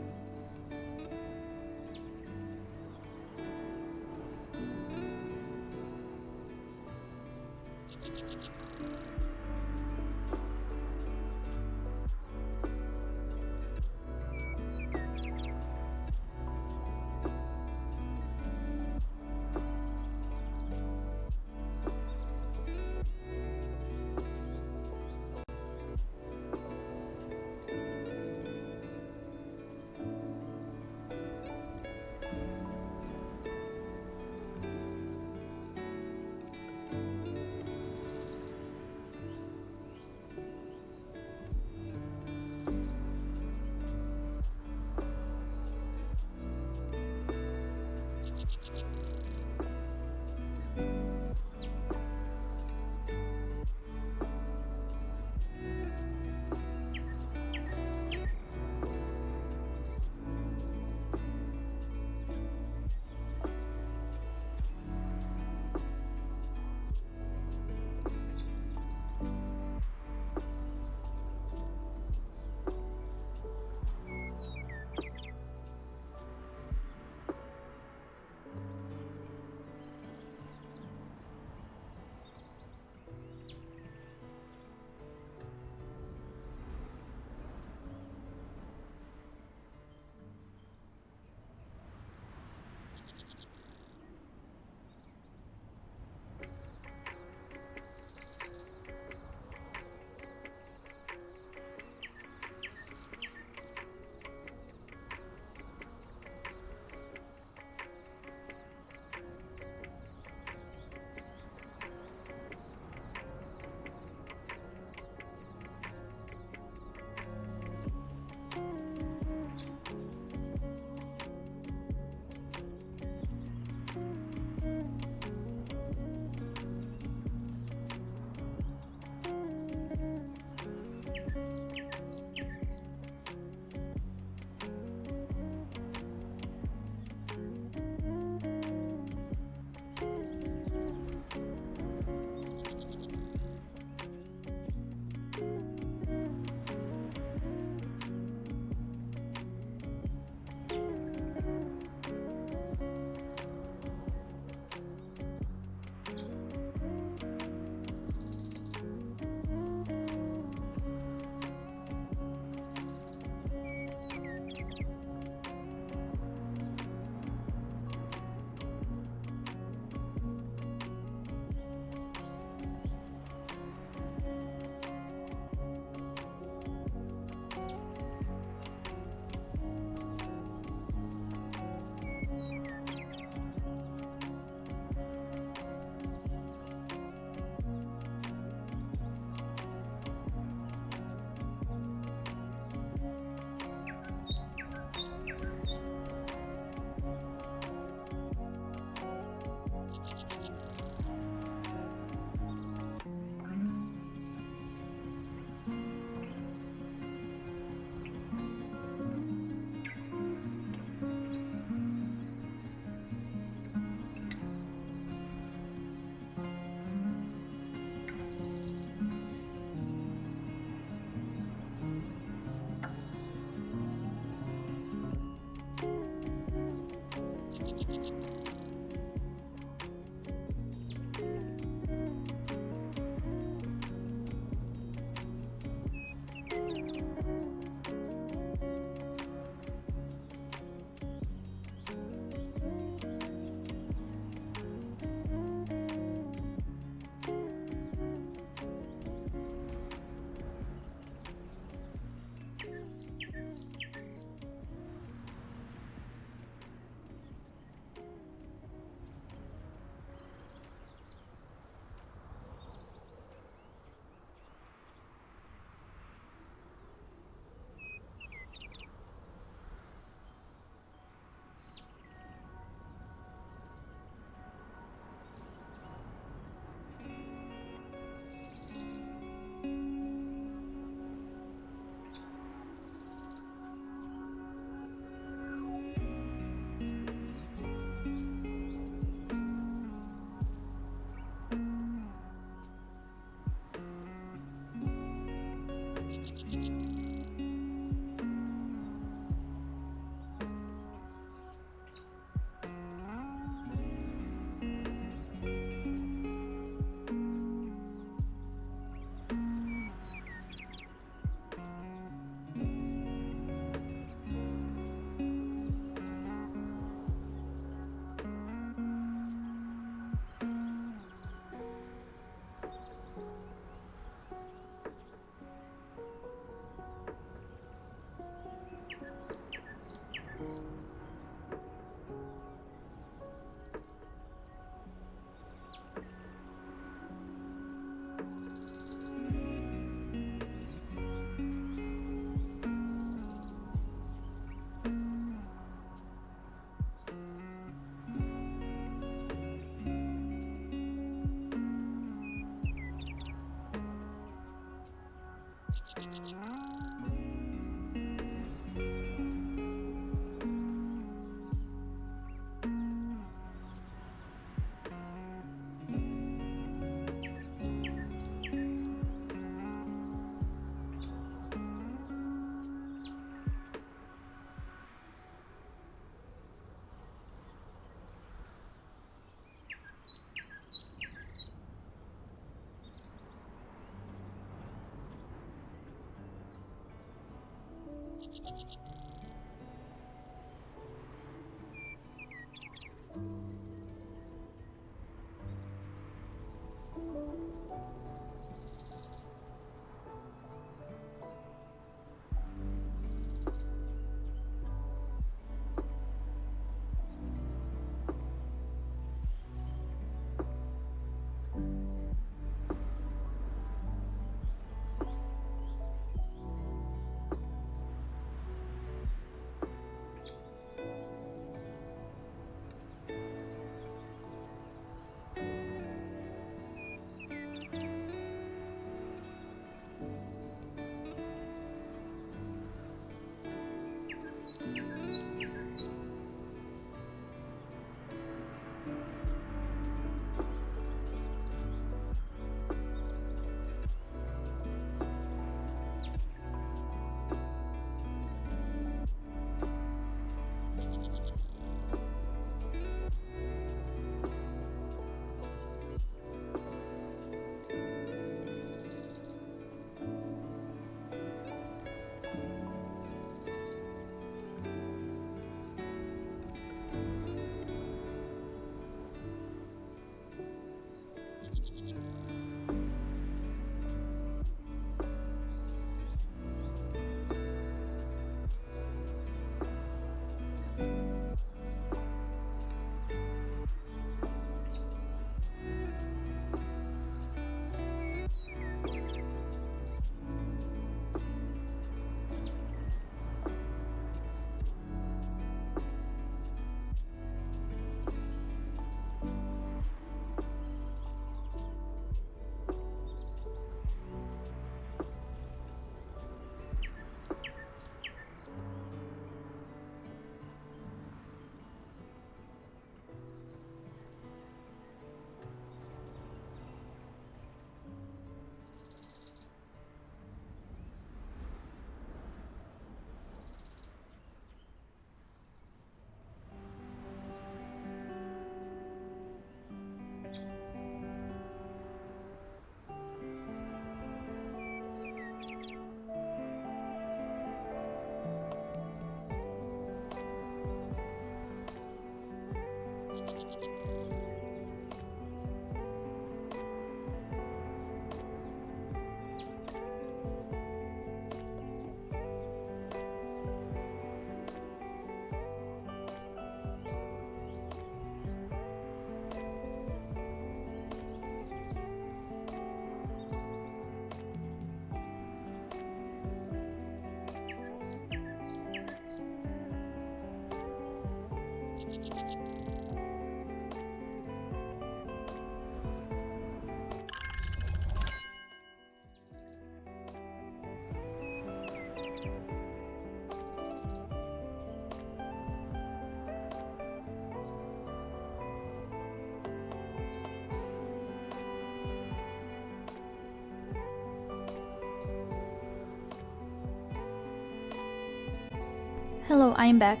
Hello, I'm back.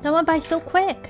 That went by so quick.